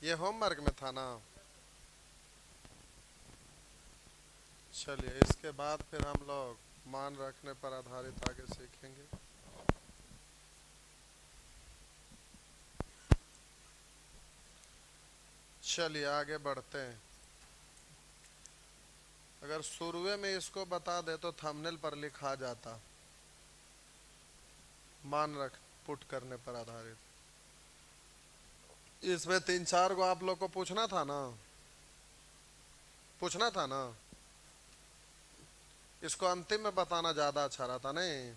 ये होमवर्क में था ना। चलिए इसके बाद फिर हम लोग मान रखने पर आधारित आगे सीखेंगे। चलिए आगे बढ़ते हैं। अगर शुरुए में इसको बता दे तो थंबनेल पर लिखा जाता मान रख पुट करने पर आधारित। इसमें तीन चार को आप लोग को पूछना था ना, पूछना था ना। इसको अंतिम में बताना ज्यादा अच्छा रहता नहीं।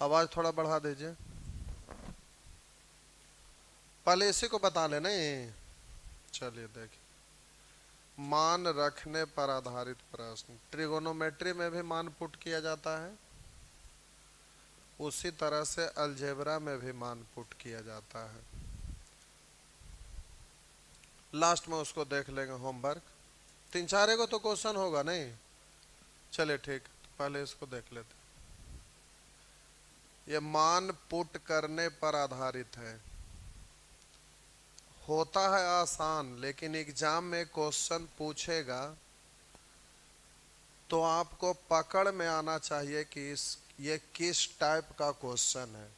आवाज थोड़ा बढ़ा दीजिए। पहले इसी को बता ले नहीं। चलिए देखिए, मान रखने पर आधारित प्रश्न ट्रिगोनोमेट्री में भी मान पुट किया जाता है, उसी तरह से अलजेब्रा में भी मान पुट किया जाता है। लास्ट में उसको देख लेंगे होमवर्क। तीन चार को तो क्वेश्चन होगा नहीं। चलिए ठीक, तो पहले इसको देख लेते। ये मान पुट करने पर आधारित है, होता है आसान, लेकिन एग्जाम में क्वेश्चन पूछेगा तो आपको पकड़ में आना चाहिए कि ये किस टाइप का क्वेश्चन है।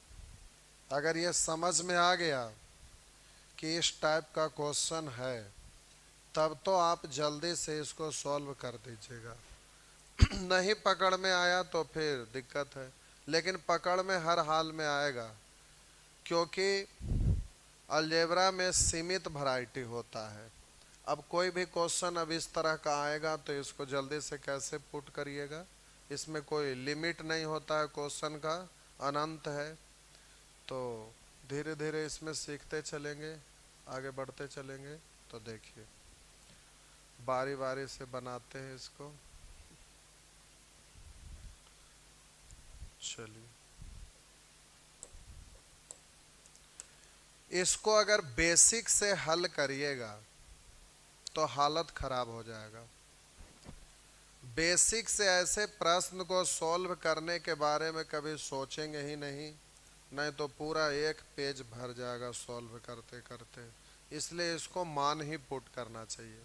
अगर ये समझ में आ गया कि इस टाइप का क्वेश्चन है तब तो आप जल्दी से इसको सॉल्व कर दीजिएगा। नहीं पकड़ में आया तो फिर दिक्कत है, लेकिन पकड़ में हर हाल में आएगा, क्योंकि अलजेब्रा में सीमित वैरायटी होता है। अब कोई भी क्वेश्चन अब इस तरह का आएगा तो इसको जल्दी से कैसे पुट करिएगा। इसमें कोई लिमिट नहीं होता है, क्वेश्चन का अनंत है। तो धीरे धीरे इसमें सीखते चलेंगे, आगे बढ़ते चलेंगे। तो देखिए बारी बारी से बनाते हैं इसको। चलिए, इसको अगर बेसिक से हल करिएगा तो हालत खराब हो जाएगा। बेसिक से ऐसे प्रश्न को सॉल्व करने के बारे में कभी सोचेंगे ही नहीं, नहीं तो पूरा एक पेज भर जाएगा सॉल्व करते करते। इसलिए इसको मान ही पुट करना चाहिए।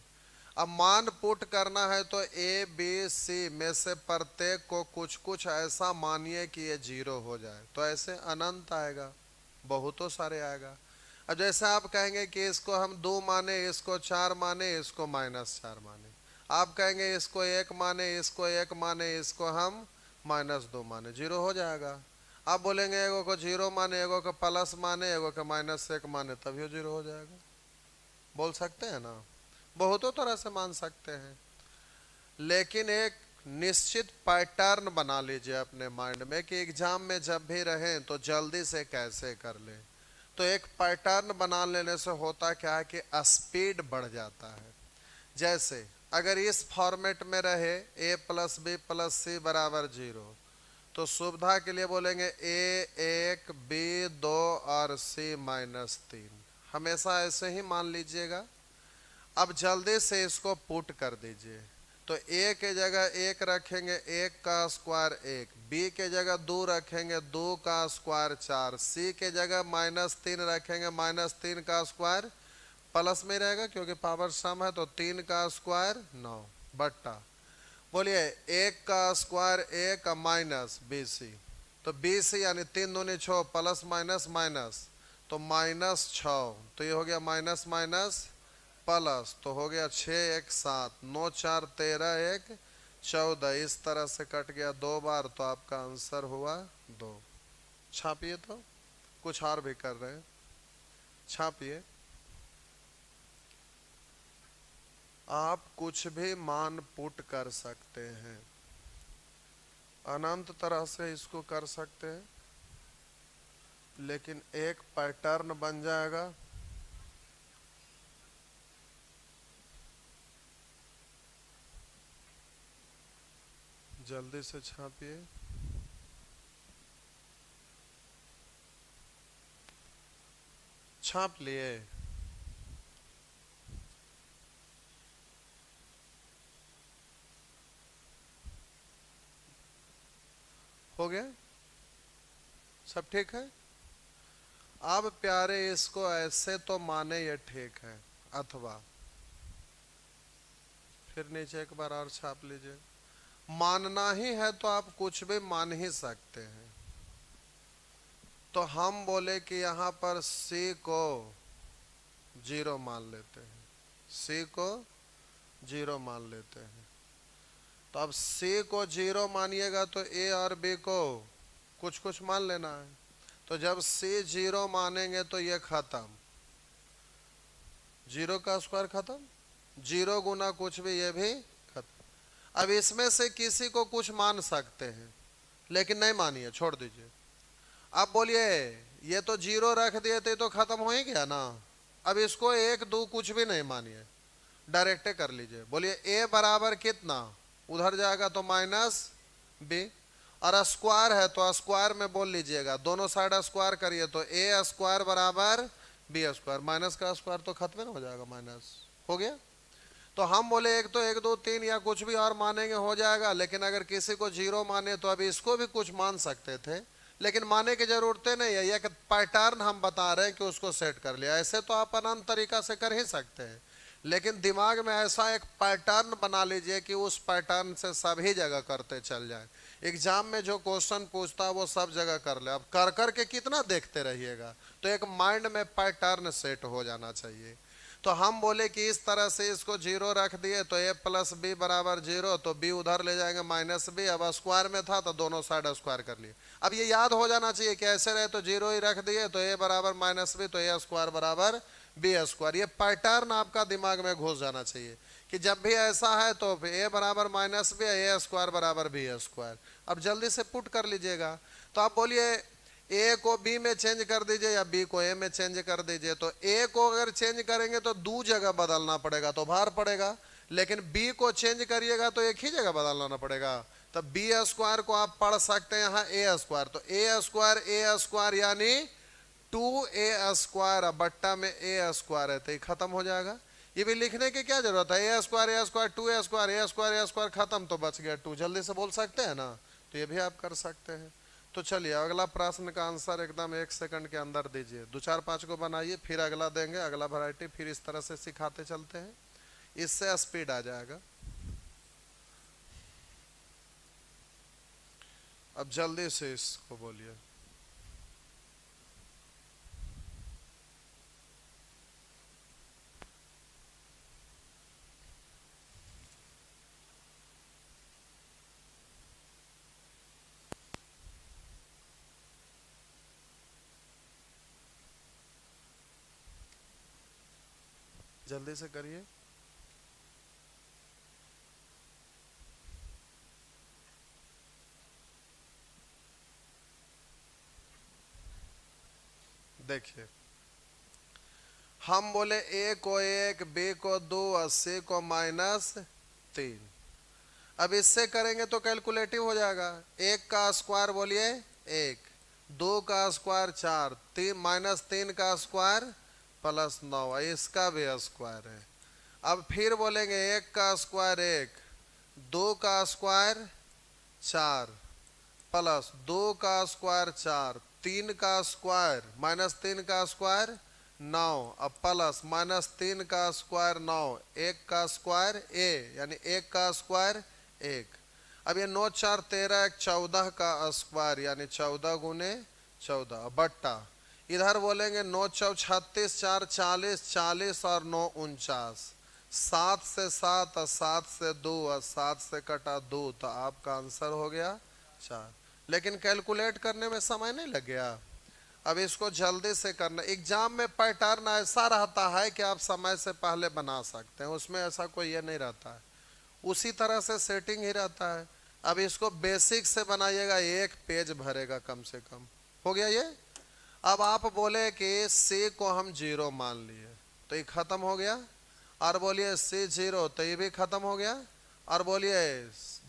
अब मान पुट करना है तो ए बी सी में से प्रत्येक को कुछ कुछ ऐसा मानिए कि ये जीरो हो जाए, तो ऐसे अनंत आएगा, बहुतों सारे आएगा। अब जैसे आप कहेंगे कि इसको हम 2 माने, इसको 4 माने, इसको -4 माने। आप कहेंगे इसको 1 माने, इसको 1 माने, इसको हम -2 माने, जीरो हो जाएगा। आप बोलेंगे एगो को 0 माने, एगो को प्लस माने, एगो को -1 माने, तभी जीरो हो जाएगा। बोल सकते हैं ना, बहुतों तरह से मान सकते हैं। लेकिन एक निश्चित पैटर्न बना लीजिए अपने माइंड में कि एग्जाम में जब भी रहें तो जल्दी से कैसे कर लें। तो एक पैटर्न बना लेने से होता क्या है कि स्पीड बढ़ जाता है। जैसे अगर इस फॉर्मेट में रहे a + b + c = 0, तो सुविधा के लिए बोलेंगे a1 b2 और c-3, हमेशा ऐसे ही मान लीजिएगा। अब जल्दी से इसको पुट कर दीजिए। तो a के जगह 1 रखेंगे, 1 का स्क्वायर 1, b के जगह 2 रखेंगे, 2 का स्क्वायर 4, c के जगह -3 रखेंगे, -3 का स्क्वायर, प्लस में रहेगा क्योंकि पावर सम है, तो 3 का स्क्वायर 9 बट्टा, बोलिए 1 का स्क्वायर 1 माइनस bc, तो bc यानी 3 दूनी 6 प्लस माइनस माइनस, तो -6, तो ये हो गया माइनस माइनस प्लस, तो हो गया 6 1 7, 9 4 13 1 14, इस तरह से कट गया 2 बार, तो आपका आंसर हुआ 2। छापिए, तो कुछ और भी कर रहे हैं, छापिए। आप कुछ भी मान पुट कर सकते हैं, अनंत तरह से इसको कर सकते हैं, लेकिन एक पैटर्न बन जाएगा। जल्दी से छापिए। छाप लिए? हो गया? सब ठीक है? अब प्यारे इसको ऐसे तो माने ये ठीक है, अथवा फिर नीचे एक बार और छाप लीजिए। मानना ही है तो आप कुछ भी मान ही सकते हैं। तो हम बोले कि यहां पर सी को 0 मान लेते हैं, सी को 0 मान लेते हैं। तो अब सी को 0 मानिएगा तो ए और बी को कुछ कुछ मान लेना है। तो जब सी 0 मानेंगे तो ये खत्म, 0 का स्क्वायर खत्म, 0 गुना कुछ भी ये भी खत्म। अब इसमें से किसी को कुछ मान सकते हैं, लेकिन नहीं मानिए, छोड़ दीजिए। अब बोलिए ये तो 0 रख दिए थे तो खत्म हो ही गया ना। अब इसको 1 2 कुछ भी नहीं मानिए, डायरेक्ट कर लीजिए। बोलिए ए बराबर कितना, उधर जाएगा तो माइनस बी, और स्क्वायर है तो स्क्वायर में बोल लीजिएगा, दोनों साइड स्क्वायर करिए तो ए स्क्वायर बराबर बी स्क्वायर, माइनस का स्क्वायर तो खत्म हो जाएगा, माइनस हो गया। तो हम बोले एक तो 1 2 3 या कुछ भी और मानेंगे हो जाएगा, लेकिन अगर किसी को 0 माने तो अभी इसको भी कुछ मान सकते थे, लेकिन माने की जरूरत नहीं है। एक पैटर्न हम बता रहे हैं कि उसको सेट कर लिया। ऐसे तो आप अनंत तरीका से कर ही सकते हैं, लेकिन दिमाग में ऐसा एक पैटर्न बना लीजिए कि उस पैटर्न से सभी जगह करते चल जाए। एग्जाम में जो क्वेश्चन पूछता है वो सब जगह कर ले। अब कर कर के कितना देखते रहिएगा, तो एक माइंड में पैटर्न सेट हो जाना चाहिए। तो हम बोले कि इस तरह से इसको 0 रख दिए तो a प्लस बी बराबर 0, तो b उधर ले जाएंगे माइनस बी। अब स्क्वायर में था तो दोनों साइड स्क्वायर कर लिए। अब ये याद हो जाना चाहिए कि ऐसे रहे तो 0 ही रख दिए तो a बराबर माइनस बी, तो a स्क्वायर बराबर बी स्क्वायर। ये पैटर्न आपका दिमाग में घुस जाना चाहिए कि जब भी ऐसा है तो a बराबर माइनस बी, a स्क्वायर बराबर बी स्क्वायर। अब जल्दी से पुट कर लीजिएगा। तो आप बोलिए ए को बी में चेंज कर दीजिए या बी को ए में चेंज कर दीजिए। तो ए को अगर चेंज करेंगे तो 2 जगह बदलना पड़ेगा तो भार पड़ेगा, लेकिन बी को चेंज करिएगा तो एक ही जगह बदलना पड़ेगा। तो बी स्क्वायर को आप पढ़ सकते हैं यहाँ ए स्क्वायर, तो ए स्क्वायर यानी 2a स्क्वायर बट्टा में ए स्क्वायर है, तो ये खत्म हो जाएगा। ये भी लिखने की क्या जरूरत है, ए स्क्वायर 2a स्क्वायर ए स्क्वायर खत्म, तो बच गया 2। जल्दी से बोल सकते हैं ना, तो ये भी आप कर सकते हैं। तो चलिए अगला प्रश्न का आंसर एकदम 1 सेकंड के अंदर दीजिए। 2 4 5 को बनाइए, फिर अगला देंगे, अगला वैरायटी, फिर इस तरह से सिखाते चलते हैं, इससे स्पीड आ जाएगा। अब जल्दी से इसको बोलिए। जल्दी से करिए। देखिए हम बोले ए को 1, बी को 2 और सी को -3। अब इससे करेंगे तो कैलकुलेटिव हो जाएगा। 1 का स्क्वायर बोलिए 1, 2 का स्क्वायर 4, -3 का स्क्वायर +9, इसका भी स्क्वायर है। अब फिर बोलेंगे 1 का स्क्वायर 1, 2 का स्क्वायर 4 प्लस 2 का स्क्वायर 4, 3 का स्क्वायर -3 का स्क्वायर 9, अब प्लस -3 का स्क्वायर 9, 1 का स्क्वायर a यानी 1 का स्क्वायर 1। अब ये 9 4 13 1 14 का स्क्वायर यानी 14 गुने 14 बट्टा, इधर बोलेंगे 9 4 36 4 40, 40 और 9 49, 7 से 7 और 7 से 2 और 7 से कटा 2, तो आपका आंसर हो गया 4। लेकिन कैलकुलेट करने में समय नहीं लग गया। अब इसको जल्दी से करना। एग्जाम में पैटर्न ऐसा रहता है कि आप समय से पहले बना सकते हैं, उसमें ऐसा कोई ये नहीं रहता है, उसी तरह से सेटिंग ही रहता है। अब इसको बेसिक से बनाइएगा, 1 पेज भरेगा कम से कम। हो गया ये। अब आप बोले कि सी को हम 0 मान लिए तो ये खत्म हो गया, और बोलिए सी 0 तो ये भी खत्म हो गया, और बोलिए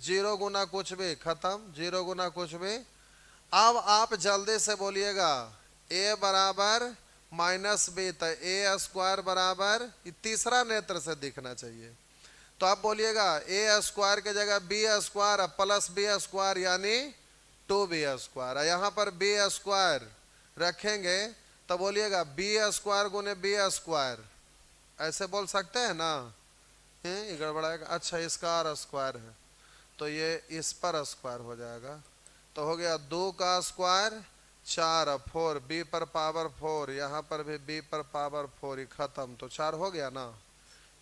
0 गुना कुछ भी खत्म, 0 गुना कुछ भी। अब आप जल्दी से बोलिएगा a बराबर -b, तो a स्क्वायर बराबर, तीसरा नेत्र से दिखना चाहिए। तो आप बोलिएगा a स्क्वायर के जगह b square plus b square यानी 2b स्क्वायर। यहाँ पर b स्क्वायर रखेंगे तो बोलिएगा बी स्क्वायर गुने बी स्क्वायर, ऐसे बोल सकते हैं ना, ये गड़बड़ाएगा। अच्छा इसका आर स्क्वायर है तो ये इस पर स्क्वायर हो जाएगा, तो हो गया 2 का स्क्वायर 4 4, बी पर पावर 4, यहाँ पर भी बी पर पावर 4, ही खत्म, तो 4 हो गया ना।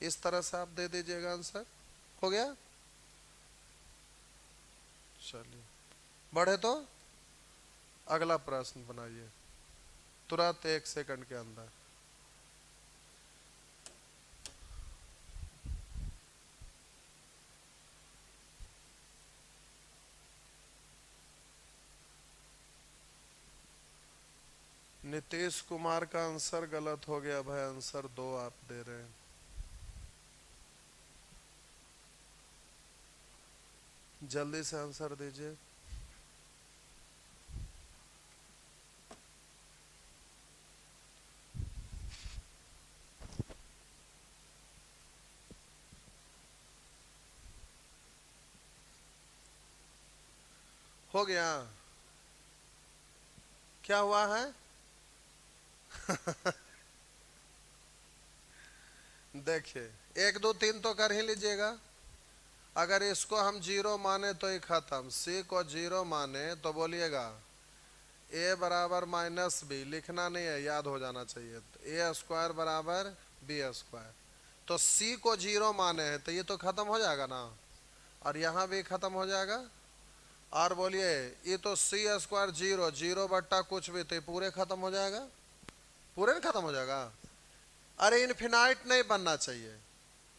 इस तरह से आप दे दीजिएगा आंसर, हो गया। चलिए बढ़े तो अगला प्रश्न बनाइए तुरंत 1 सेकंड के अंदर। नीतीश कुमार का आंसर गलत हो गया भाई, आंसर 2 आप दे रहे हैं। जल्दी से आंसर दीजिए। हो गया, क्या हुआ है? देखिए 1 2 3 तो कर ही लीजिएगा। अगर इसको हम 0 माने तो ही खत्म, सी को 0 माने तो बोलिएगा a बराबर माइनस बी, लिखना नहीं है, याद हो जाना चाहिए। तो ए स्क्वायर बराबर बी स्क्वायर, तो सी को 0 माने हैं तो ये तो खत्म हो जाएगा ना, और यहाँ भी खत्म हो जाएगा। और बोलिए ये तो सी स्क्वायर 0 0 बट्टा कुछ भी, तो ये पूरे खत्म हो जाएगा, पूरे में खत्म हो जाएगा। अरे इन्फिनाइट नहीं बनना चाहिए,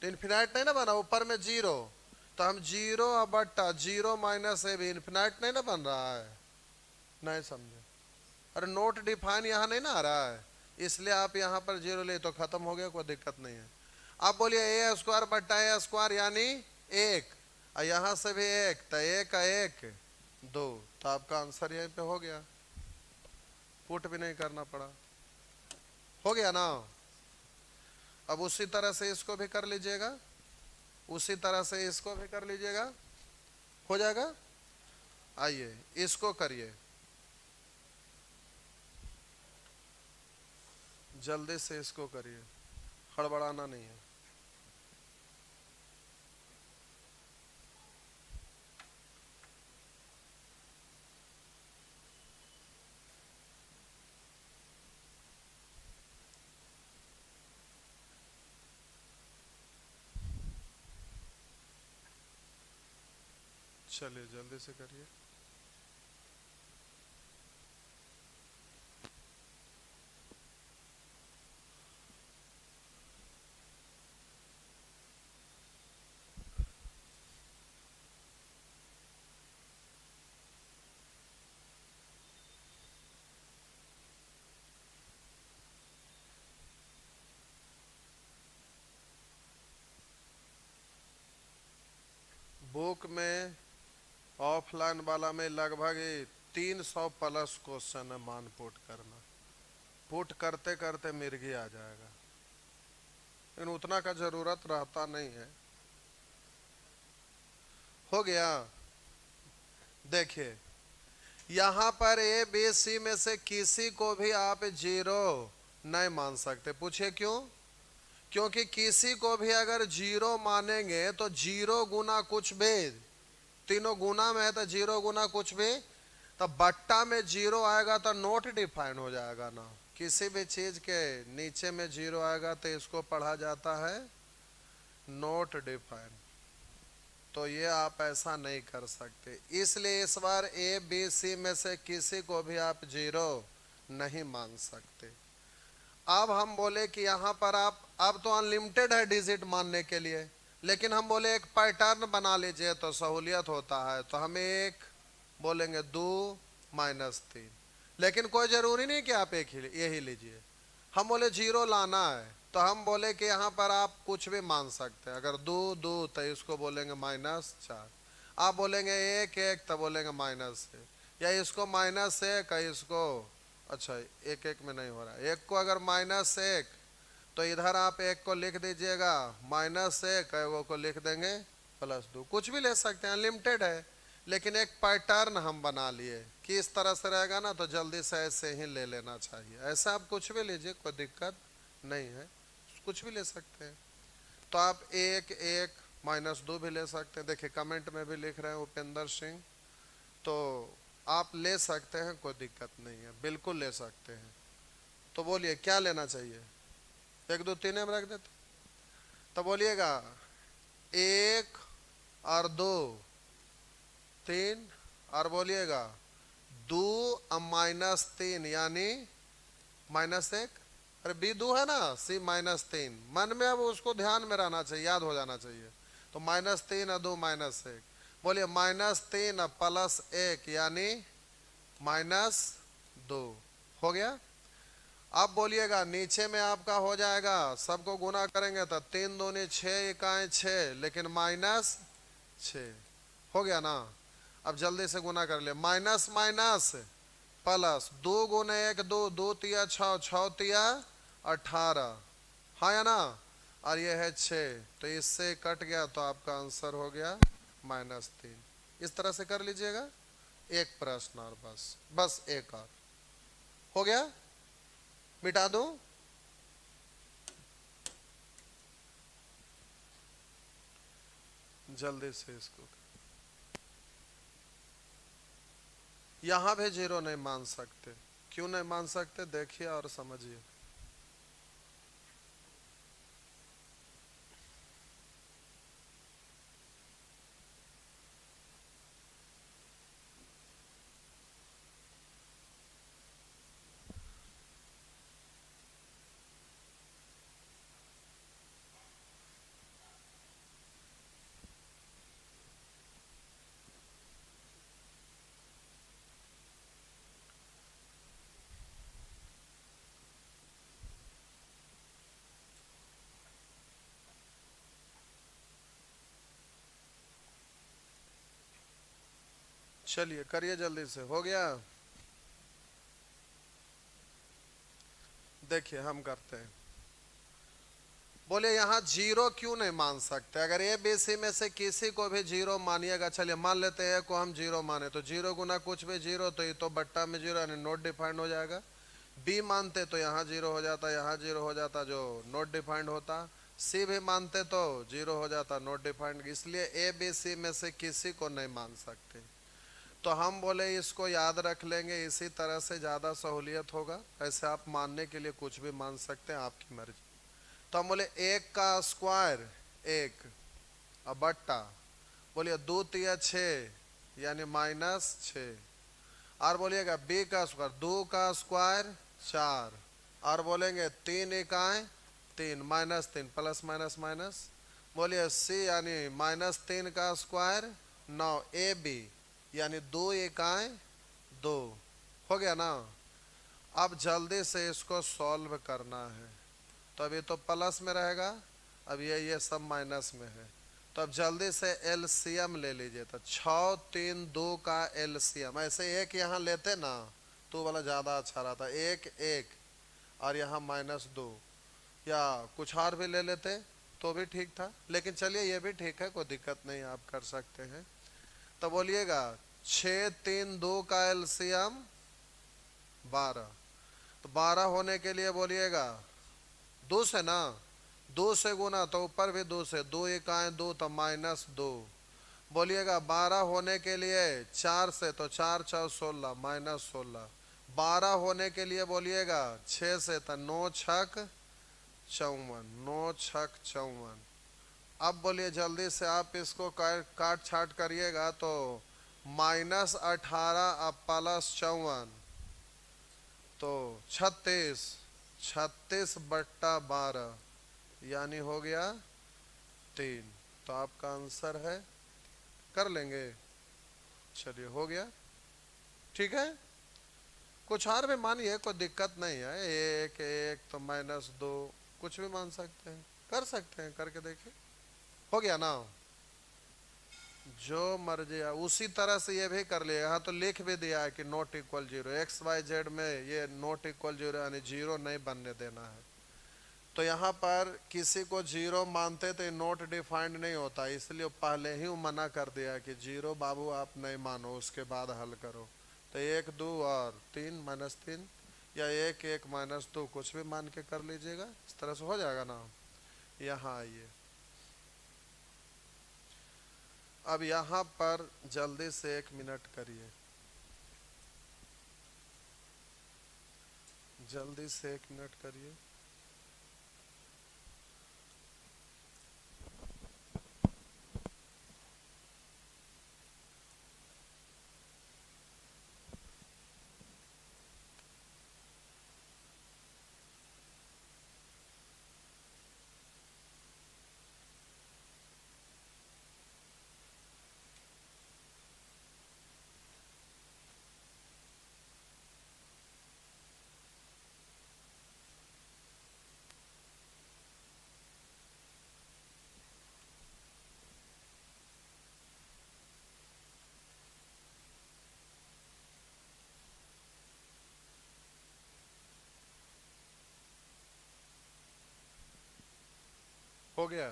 तो इन्फिनाइट नहीं ना बना, ऊपर में 0, तो हम 0 बट्टा 0 माइनस ए भी इन्फिनाइट नहीं ना बन रहा है, नहीं समझे। अरे नोट डिफाइन यहाँ नहीं ना आ रहा है, इसलिए आप यहाँ पर 0 ले तो खत्म हो गया, कोई दिक्कत नहीं है। आप बोलिए ए स्क्वायर बट्टा ए स्क्वायर यानी 1, और यहाँ से भी 1, तो 1 का 1 2, तो आपका आंसर यहीं पे हो गया, पुट भी नहीं करना पड़ा, हो गया ना। अब उसी तरह से इसको भी कर लीजिएगा, उसी तरह से इसको भी कर लीजिएगा, हो जाएगा। आइए इसको करिए, जल्दी से इसको करिए, हड़बड़ाना नहीं है। चलिए जल्दी से करिए। बुक में ऑफलाइन वाला में लगभग 300 प्लस क्वेश्चन है, मान पुट करना, पुट करते करते मिर्गी आ जाएगा, लेकिन उतना का जरूरत रहता नहीं है। हो गया। देखिए यहाँ पर ए बी सी में से किसी को भी आप 0 नहीं मान सकते, पूछे क्यों? क्योंकि किसी को भी अगर 0 मानेंगे तो 0 गुना कुछ भी, तीनों गुना में है तो 0 गुना कुछ भी, तो बट्टा में 0 आएगा तो नोट डिफाइन हो जाएगा ना। किसी भी चीज के नीचे में 0 आएगा तो इसको पढ़ा जाता है नोट डिफाइन, तो ये आप ऐसा नहीं कर सकते, इसलिए इस बार ए बी सी में से किसी को भी आप 0 नहीं मान सकते। अब हम बोले कि यहाँ पर आप, अब तो अनलिमिटेड है डिजिट मानने के लिए, लेकिन हम बोले एक पैटर्न बना लीजिए तो सहूलियत होता है, तो हम एक बोलेंगे 2 माइनस 3, लेकिन कोई ज़रूरी नहीं कि आप एक ही यही लीजिए। हम बोले 0 लाना है तो हम बोले कि यहाँ पर आप कुछ भी मान सकते हैं, अगर 2 2 तो इसको बोलेंगे -4, आप बोलेंगे 1 1 तो बोलेंगे -1, या इसको -1 इसको, अच्छा 1 1 में नहीं हो रहा है, 1 को अगर -1 तो इधर आप 1 को लिख दीजिएगा -1, एगो को लिख देंगे +2, कुछ भी ले सकते हैं, अनलिमिटेड है। लेकिन एक पैटर्न हम बना लिए कि इस तरह से रहेगा ना तो जल्दी से ऐसे ही ले लेना चाहिए। ऐसा आप कुछ भी लीजिए, कोई दिक्कत नहीं है, कुछ भी ले सकते हैं। तो आप 1 1 -2 भी ले सकते हैं। देखिए कमेंट में भी लिख रहे हैं उपेंद्र सिंह, तो आप ले सकते हैं, कोई दिक्कत नहीं है, बिल्कुल ले सकते हैं। तो बोलिए क्या लेना चाहिए? 1 2 3 में रख देते, तो बोलिएगा 1 और 2 3, और बोलिएगा 2 -3 यानी -1। अरे बी 2 है ना, सी -3। मन में अब उसको ध्यान में रहना चाहिए, याद हो जाना चाहिए। तो -3 और 2 -1, बोलिए -3 +1 यानी -2 हो गया। अब बोलिएगा नीचे में आपका हो जाएगा, सबको गुना करेंगे तो 3 दूनी 6 इकाएं 6, लेकिन -6 हो गया ना। अब जल्दी से गुना कर ले, माइनस माइनस प्लस, 2 गुने 1 2, 2 तिया 6, 6 तिया 18, हाँ या ना, और ये है 6, तो इससे कट गया तो आपका आंसर हो गया -3। इस तरह से कर लीजिएगा। एक प्रश्न और बस एक और हो गया, मिटा दूं? जल्दी से इसको, यहां भी 0 नहीं मान सकते। क्यों नहीं मान सकते, देखिए और समझिए। चलिए करिए जल्दी से, हो गया। देखिए हम करते हैं, बोले यहाँ 0 क्यों नहीं मान सकते? अगर ए बी सी में से किसी को भी 0 मानिएगा, चलिए मान लेते हैं को हम 0 माने, तो 0 गुना कुछ भी 0, तो ये तो बट्टा में 0 यानी नॉट डिफाइंड हो जाएगा। बी मानते तो यहाँ 0 हो जाता, यहाँ 0 हो जाता जो नॉट डिफाइंड होता। सी भी मानते तो 0 हो जाता, नॉट डिफाइंड। इसलिए ए बी सी में से किसी को नहीं मान सकते। तो हम बोले इसको याद रख लेंगे, इसी तरह से ज़्यादा सहूलियत होगा। ऐसे आप मानने के लिए कुछ भी मान सकते हैं, आपकी मर्जी। तो हम बोले 1 का स्क्वायर 1 और बट्टा, बोलिए 2 तिया 6 यानी -6, और बोलिएगा b का स्क्वायर, 2 का स्क्वायर 4, और बोलेंगे 3 इकाएं 3, -3 प्लस माइनस माइनस, बोलिए c यानी -3 का स्क्वायर 9, ए बी यानी 2 इकाएं 2, हो गया ना। अब जल्दी से इसको सॉल्व करना है, तो अभी तो प्लस में रहेगा, अब ये सब माइनस में है। तो अब जल्दी से एलसीएम ले लीजिए, तो 6 3 2 का एलसीएम, ऐसे एक यहाँ लेते ना तो वाला ज़्यादा अच्छा रहता, 1 1 और यहाँ -2, या कुछ और भी ले लेते तो भी ठीक था, लेकिन चलिए ये भी ठीक है, कोई दिक्कत नहीं, आप कर सकते हैं। तो बोलिएगा 6 3 2 का एलसीएम 12, तो 12 होने के लिए बोलिएगा 2 से ना, 2 से गुना तो ऊपर भी 2 से, 2 इकाएं 2 तो -2, बोलिएगा 12 होने के लिए 4 से, तो 4 4 16 -16, 12 होने के लिए बोलिएगा 6 से, तो 9 6 54, 9 6 54। अब बोलिए जल्दी से आप इसको काट छाट करिएगा, तो -18 अब +54, तो 36, 36 बट्टा 12 यानी हो गया 3, तो आपका आंसर है, कर लेंगे। चलिए हो गया, ठीक है। कुछ और भी मानिए, कोई दिक्कत नहीं है, 1 1 तो -2 कुछ भी मान सकते हैं, कर सकते हैं, करके देखिए, हो गया ना। जो मर्जी है उसी तरह से ये भी कर लिया, यहाँ तो लिख भी दिया है कि नॉट इक्वल 0, XYZ में ये नॉट इक्वल 0 यानी 0 नहीं बनने देना है। तो यहाँ पर किसी को 0 मानते तो ये नॉट डिफाइंड नहीं होता, इसलिए पहले ही मना कर दिया कि 0 बाबू आप नहीं मानो, उसके बाद हल करो। तो 1 2 और 3 -3 या 1 1 -2 कुछ भी मान के कर लीजिएगा, इस तरह से हो जाएगा ना। यहाँ आइए, अब यहाँ पर जल्दी से 1 मिनट करिए, जल्दी से 1 मिनट करिए। हो गया,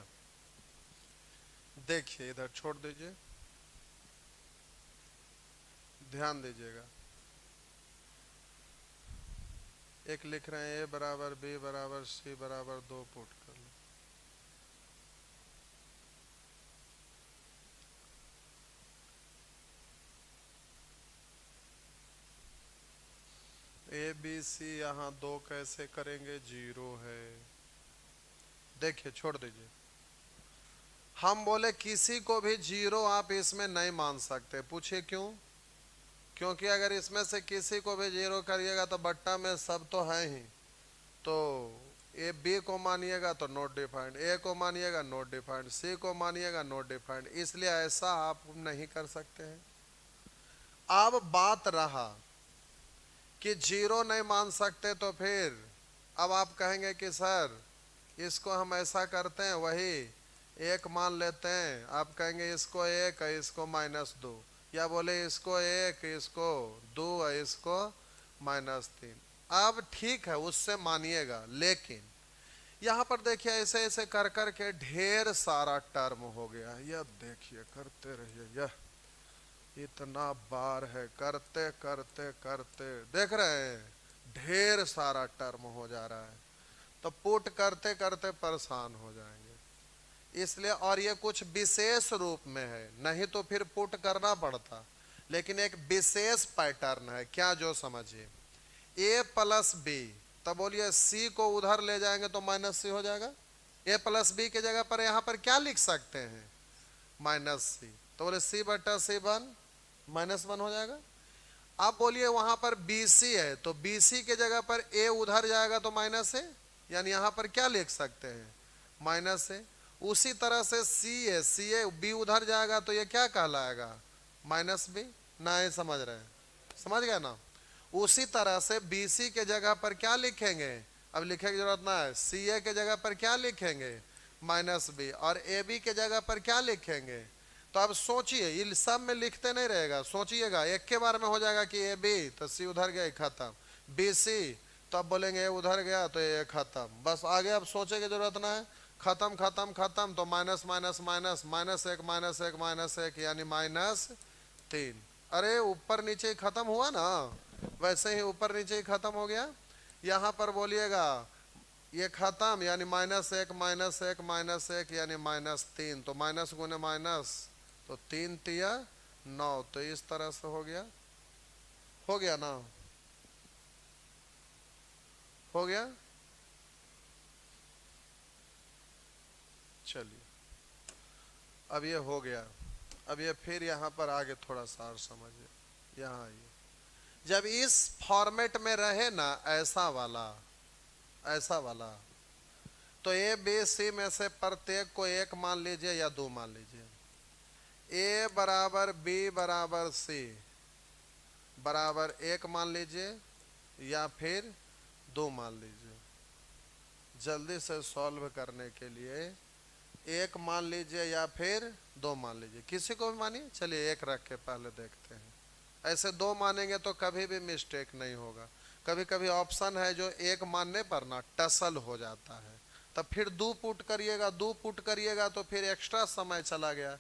देखिए इधर छोड़ दीजिए, ध्यान दीजिएगा। एक लिख रहे हैं a बराबर b बराबर c बराबर 2 पुट कर लो। ए बी सी यहाँ 2 कैसे करेंगे, 0 है। देखिए छोड़ दीजिए, हम बोले किसी को भी 0 आप इसमें नहीं मान सकते। पूछिए क्यों? क्योंकि अगर इसमें से किसी को भी 0 करिएगा तो बट्टा में सब तो है ही, तो ए बी को मानिएगा तो नॉट डिफाइंड, ए को मानिएगा नॉट डिफाइंड, सी को मानिएगा नॉट डिफाइंड, इसलिए ऐसा आप नहीं कर सकते हैं। अब बात रहा कि 0 नहीं मान सकते, तो फिर अब आप कहेंगे कि सर इसको हम ऐसा करते हैं, वही 1 मान लेते हैं। आप कहेंगे इसको 1 इसको -2, या बोले इसको 1 इसको 2 इसको -3। अब ठीक है, उससे मानिएगा, लेकिन यहाँ पर देखिए ऐसे ऐसे कर कर के ढेर सारा टर्म हो गया। यह देखिए, करते रहिए, यह इतना बार है, करते करते करते देख रहे हैं ढेर सारा टर्म हो जा रहा है, तो पुट करते करते परेशान हो जाएंगे। इसलिए, और ये कुछ विशेष रूप में है, नहीं तो फिर पुट करना पड़ता, लेकिन एक विशेष पैटर्न है। क्या, जो समझिए a + b, तब बोलिए c को उधर ले जाएंगे तो -c हो जाएगा। a + b के जगह पर यहाँ पर क्या लिख सकते हैं, -c, तो बोले c/c1 -1 हो जाएगा। आप बोलिए वहां पर bc है, तो bc के जगह पर a उधर जाएगा तो -a, यानी यहाँ पर क्या लिख सकते हैं, -a। उसी तरह से c है, b उधर जाएगा तो ये क्या कहलाएगा, -b। ना, समझ रहे हैं, समझ गए ना। उसी तरह से BC के जगह पर क्या लिखेंगे, अब लिखने की जरूरत ना है, CA के जगह पर क्या लिखेंगे, -b, और AB के जगह पर क्या लिखेंगे। तो अब सोचिए, ये सब में लिखते नहीं रहेगा, सोचिएगा, एक के बार में हो जाएगा कि AB, तो C उधर गया, खत्म। BC, तो अब बोलेंगे A उधर गया तो ये खत्म, बस आगे अब सोचे की जरूरत ना है, खत्म खत्म खत्म, तो माइनस माइनस माइनस -1 -1 -1 यानी -3। अरे ऊपर नीचे खत्म हुआ ना, वैसे ही ऊपर नीचे ही खत्म हो गया। यहाँ पर बोलिएगा ये खत्म, यानी -1 -1 -1 यानी -3, तो माइनस गुने माइनस, तो 3 तिया 9, तो इस तरह से हो गया, हो गया ना, हो गया। चलिए, अब ये हो गया। अब ये फिर यहाँ पर आगे थोड़ा सा और समझिए, यहाँ आइए। जब इस फॉर्मेट में रहे ना, ऐसा वाला, तो ए बी सी में से प्रत्येक को 1 मान लीजिए या 2 मान लीजिए। ए बराबर बी बराबर सी बराबर 1 मान लीजिए या फिर 2 मान लीजिए। जल्दी से सॉल्व करने के लिए 1 मान लीजिए या फिर 2 मान लीजिए, किसी को भी मानिए। चलिए 1 रख के पहले देखते हैं। ऐसे 2 मानेंगे तो कभी भी मिस्टेक नहीं होगा। कभी कभी ऑप्शन है जो 1 मानने पर ना टसल हो जाता है, तब फिर 2 पुट करिएगा, 2 पुट करिएगा तो फिर एक्स्ट्रा समय चला गया।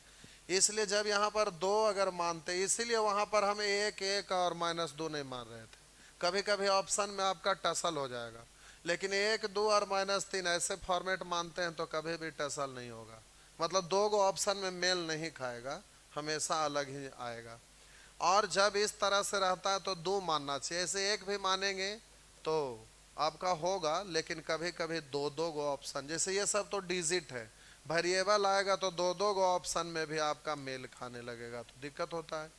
इसलिए जब यहाँ पर दो अगर मानते, इसीलिए वहां पर हम एक एक और -2 नहीं मान रहे थे। कभी कभी ऑप्शन में आपका टसल हो जाएगा, लेकिन 1 2 और -3 ऐसे फॉर्मेट मानते हैं तो कभी भी टसल नहीं होगा। मतलब दो गो ऑप्शन में मेल नहीं खाएगा, हमेशा अलग ही आएगा। और जब इस तरह से रहता है तो दो मानना चाहिए। ऐसे एक भी मानेंगे तो आपका होगा, लेकिन कभी कभी दो दो गो ऑप्शन, जैसे ये सब तो डिजिट है, वेरिएबल आएगा तो दो दो गो ऑप्शन में भी आपका मेल खाने लगेगा तो दिक्कत होता है।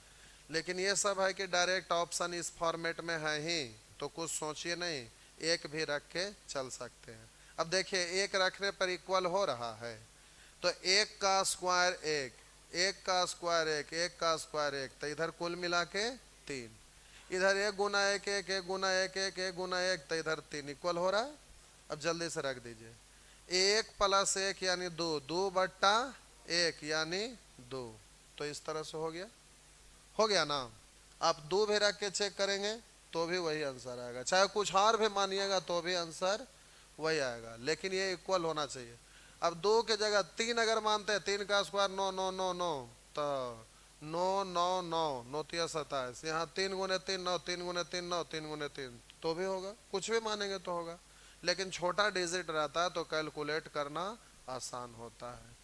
लेकिन ये सब है कि डायरेक्ट ऑप्शन इस फॉर्मेट में है ही, तो कुछ सोचिए नहीं, एक भी रख के चल सकते हैं। अब देखिए एक रखने पर इक्वल हो रहा है, तो एक का स्क्वायर एक, एक का स्क्वायर एक, एक का स्क्वायर एक, तो इधर कुल मिला के 3। इधर एक गुना एक एक, एक गुना एक एक, एक गुना एक, तो इधर 3 इक्वल हो रहा है। अब जल्दी से रख दीजिए, 1 + 1 यानी 2, 2/1 यानी 2। तो इस तरह से हो गया ना। आप 2 भी रख के चेक करेंगे तो भी वही आंसर आएगा, चाहे कुछ और भी मानिएगा तो भी आंसर वही आएगा, लेकिन ये इक्वल होना चाहिए। अब 2 के जगह 3 अगर मानते हैं, 3 का स्क्वायर 9 9 9 9, तो 9 9 9 9 3 27, यहाँ 3 गुने 3 9, 3 गुने 3 9, 3 गुने 3 तो भी होगा, कुछ भी मानेंगे तो होगा। लेकिन छोटा डिजिट रहता है तो कैलकुलेट करना आसान होता है।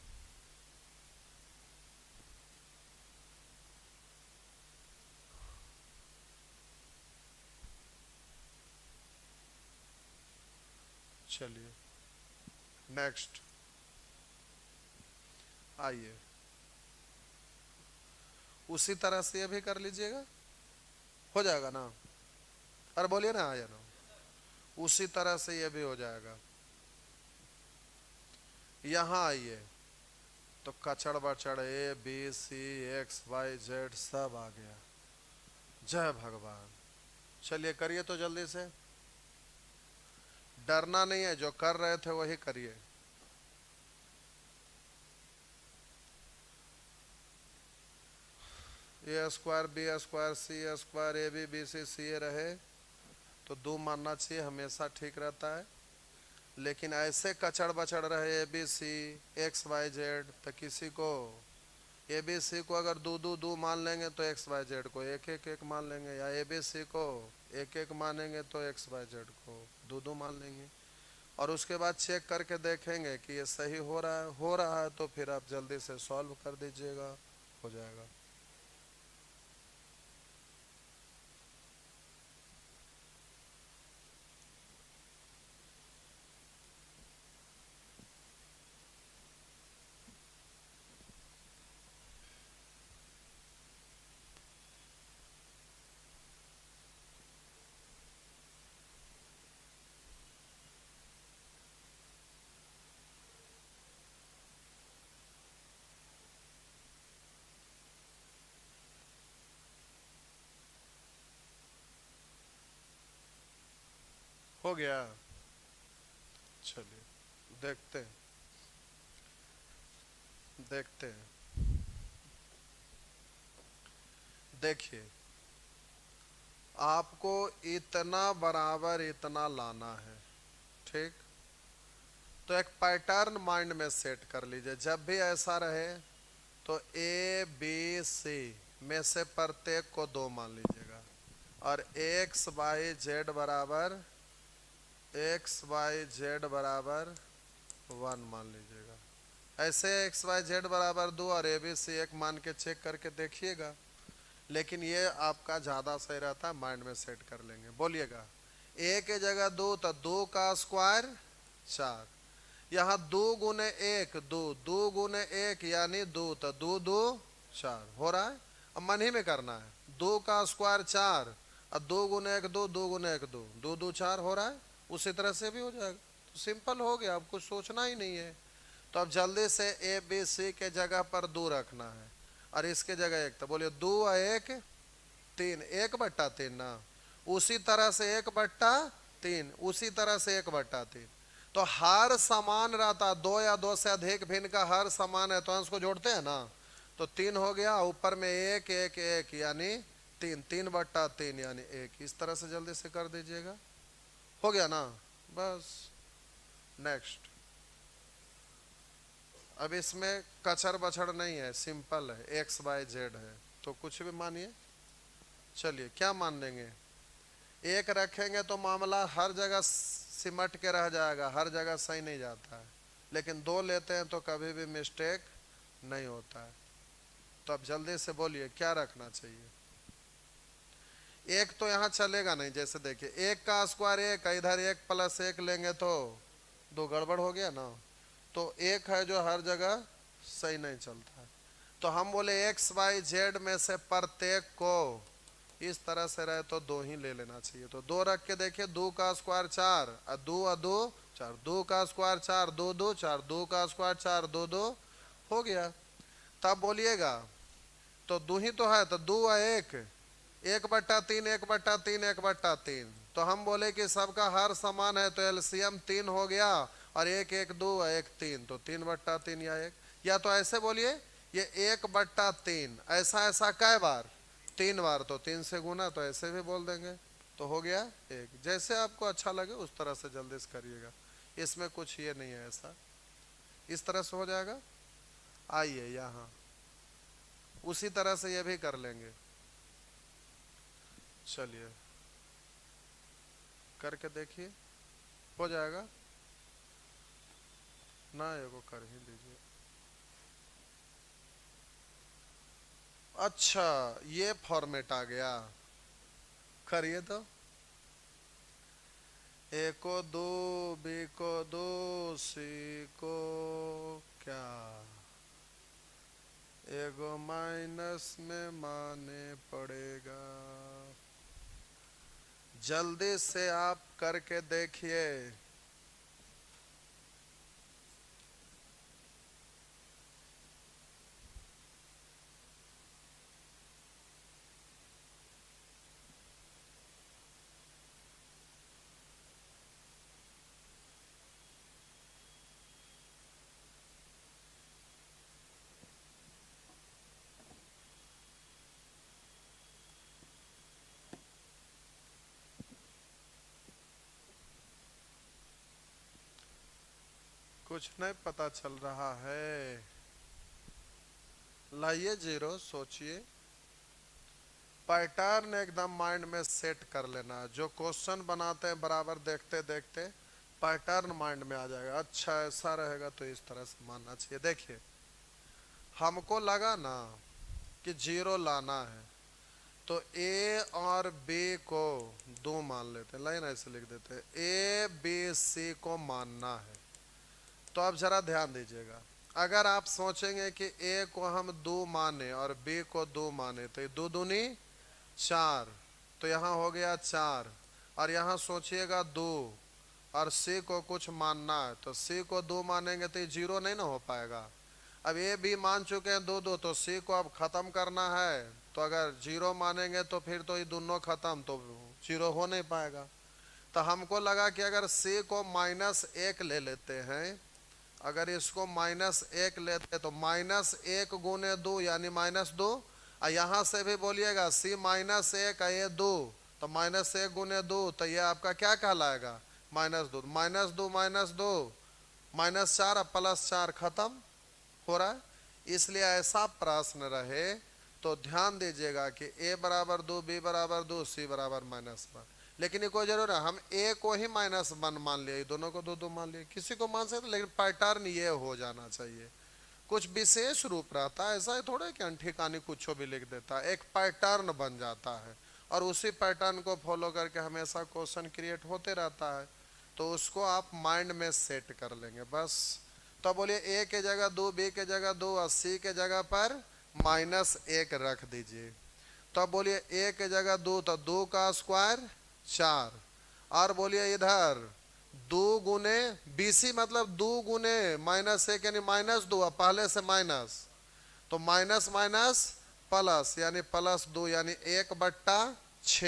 चलिए नेक्स्ट आइए, उसी तरह से ये भी कर लीजिएगा, हो जाएगा ना। अरे बोलिए ना, आया ना, उसी तरह से ये भी हो जाएगा। यहाँ आइए तो कचड़ बचड़ ABCXYZ सब आ गया। जय भगवान। चलिए करिए तो जल्दी से, डरना नहीं है, जो कर रहे थे वही करिए। A² B² C² AB BC CA रहे तो 2 मानना चाहिए, हमेशा ठीक रहता है। लेकिन ऐसे कचड़ बचड़ रहे ABCXYZ तो किसी को ABC को अगर 2 2 2 मान लेंगे तो XYZ को 1 1 1 मान लेंगे, या ABC को 1 1 मानेंगे तो XYZ को 2 2 मान लेंगे। और उसके बाद चेक करके देखेंगे कि ये सही हो रहा है तो फिर आप जल्दी से सॉल्व कर दीजिएगा, हो जाएगा। हो गया। चलिए देखते हैं, देखते हैं। देखिए आपको इतना बराबर इतना लाना है, ठीक। तो एक पैटर्न माइंड में सेट कर लीजिए, जब भी ऐसा रहे तो ABC में से प्रत्येक को 2 मान लीजिएगा, और XYZ बराबर 1 मान लीजिएगा। ऐसे XYZ बराबर 2 और ABC 1 मान के चेक करके देखिएगा। लेकिन ये आपका ज़्यादा सही रहता है, माइंड में सेट कर लेंगे। बोलिएगा, A के जगह 2 तो 2 का स्क्वायर 4, यहाँ 2 गुने 1 2, 2 गुने 1 यानी 2, तो 2 2 4 हो रहा है। अब मन ही में करना है, 2 का स्क्वायर 4 और 2 गुने 1 2, 2 गुने 1 2, 2 2 4 हो रहा है। उसी तरह से भी हो जाएगा, तो सिंपल हो गया, आपको सोचना ही नहीं है। तो अब जल्दी से ABC के जगह पर 2 रखना है और इसके जगह 1, तो बोलिए 2 और 1 3, 1/3 ना। उसी तरह से 1/3, उसी तरह से 1/3। तो हर समान रहता, 2 या 2 से अधिक भिन्न का हर समान है तो अंश को जोड़ते हैं ना, तो 3 हो गया, ऊपर में 1 1 1 यानी 3, 3/3 यानी 1। इस तरह से जल्दी से कर दीजिएगा, हो गया ना। बस नेक्स्ट अब इसमें कचर बछड़ नहीं है, सिंपल है, एक्स वाई जेड है, तो कुछ भी मानिए। चलिए क्या मान लेंगे, एक रखेंगे तो मामला हर जगह सिमट के रह जाएगा, हर जगह सही नहीं जाता है, लेकिन दो लेते हैं तो कभी भी मिस्टेक नहीं होता है। तो अब जल्दी से बोलिए क्या रखना चाहिए। एक तो यहाँ चलेगा नहीं, जैसे देखिए एक का स्क्वायर एक, इधर एक प्लस एक लेंगे तो दो, गड़बड़ हो गया ना। तो एक है जो हर जगह सही नहीं चलता है। तो हम बोले एक्स वाई जेड में से प्रत्येक को इस तरह से रहे तो दो ही ले लेना चाहिए। तो दो रख के देखिए, दो का स्क्वायर चार, दो दो चार, दो का स्क्वायर चार, दो दो चार, दो का स्क्वायर चार, दो दो हो गया। तब बोलिएगा तो दो ही तो है, तो दो है एक, एक बट्टा तीन, एक बट्टा तीन, एक बट्टा तीन। तो हम बोले कि सबका हर समान है तो एलसीएम तीन हो गया, और एक एक दो एक तीन, तो तीन बट्टा तीन या एक। या तो ऐसे बोलिए ये एक बट्टा तीन, ऐसा ऐसा कै बार, तीन बार, तो तीन से गुना, तो ऐसे भी बोल देंगे, तो हो गया एक। जैसे आपको अच्छा लगे उस तरह से जल्दी से करिएगा, इसमें कुछ ये नहीं है ऐसा, इस तरह से हो जाएगा। आइए यहाँ उसी तरह से ये भी कर लेंगे। चलिए करके देखिए, हो जाएगा ना, ये को कर ही लीजिए। अच्छा ये फॉर्मेट आ गया, करिए तो। ए को दो, बी को दो, सी को क्या, एगो माइनस में माने पड़ेगा। जल्दी से आप करके देखिए। कुछ नहीं पता चल रहा है, लाइए जीरो, सोचिए, पैटर्न एकदम माइंड में सेट कर लेना। जो क्वेश्चन बनाते हैं बराबर देखते देखते पैटर्न माइंड में आ जाएगा। अच्छा ऐसा रहेगा तो इस तरह से मानना चाहिए। देखिए हमको लगा ना कि जीरो लाना है, तो ए और बी को दो मान लेते हैं, लाइन ऐसे लिख देते हैं, ए बी सी को मानना है। तो अब जरा ध्यान दीजिएगा, अगर आप सोचेंगे कि ए को हम दो माने और बी को दो माने, तो ये दो दूनी चार, तो यहाँ हो गया चार, और यहाँ सोचिएगा दो, और सी को कुछ मानना है, तो सी को दो मानेंगे तो ये जीरो नहीं ना हो पाएगा। अब ए बी मान चुके हैं दो दो, तो सी को अब खत्म करना है, तो अगर जीरो मानेंगे तो फिर तो ये दोनों खत्म, तो जीरो हो नहीं पाएगा। तो हमको लगा कि अगर सी को माइनस एक ले लेते हैं, अगर इसको माइनस एक लेते तो माइनस एक गुने दो यानी माइनस दो, और यहाँ से भी बोलिएगा सी माइनस एक, ये दो, तो माइनस एक गुने दो, तो ये आपका क्या कहलाएगा, माइनस दो, माइनस दो माइनस दो माइनस चार, अब प्लस चार, खत्म हो रहा है। इसलिए ऐसा प्रश्न रहे तो ध्यान दीजिएगा कि ए बराबर दो, बी बराबर दो, सी बराबर माइनस वन। लेकिन ये कोई जरूर है हम ए को ही माइनस वन मान लिए, दोनों को दो दो मान लिए, किसी को मान सकते, लेकिन पैटर्न ये हो जाना चाहिए। कुछ विशेष रूप रहता है, ऐसा है थोड़ा कि अनठिकानी कुछ भी लिख देता है, एक पैटर्न बन जाता है, और उसी पैटर्न को फॉलो करके हमेशा क्वेश्चन क्रिएट होते रहता है। तो उसको आप माइंड में सेट कर लेंगे बस। तो बोलिए ए के जगह दो, बी के जगह दो, और सी के जगह पर माइनस एक रख दीजिए। तो बोलिए ए के जगह दो, तो दो का स्क्वायर चार, और बोलिए इधर दो गुने बीसी, मतलब दो गुने माइनस एक यानी माइनस दो, पहले से माइनस, तो माइनस माइनस प्लस यानी प्लस दो, यानी एक बट्टा छ।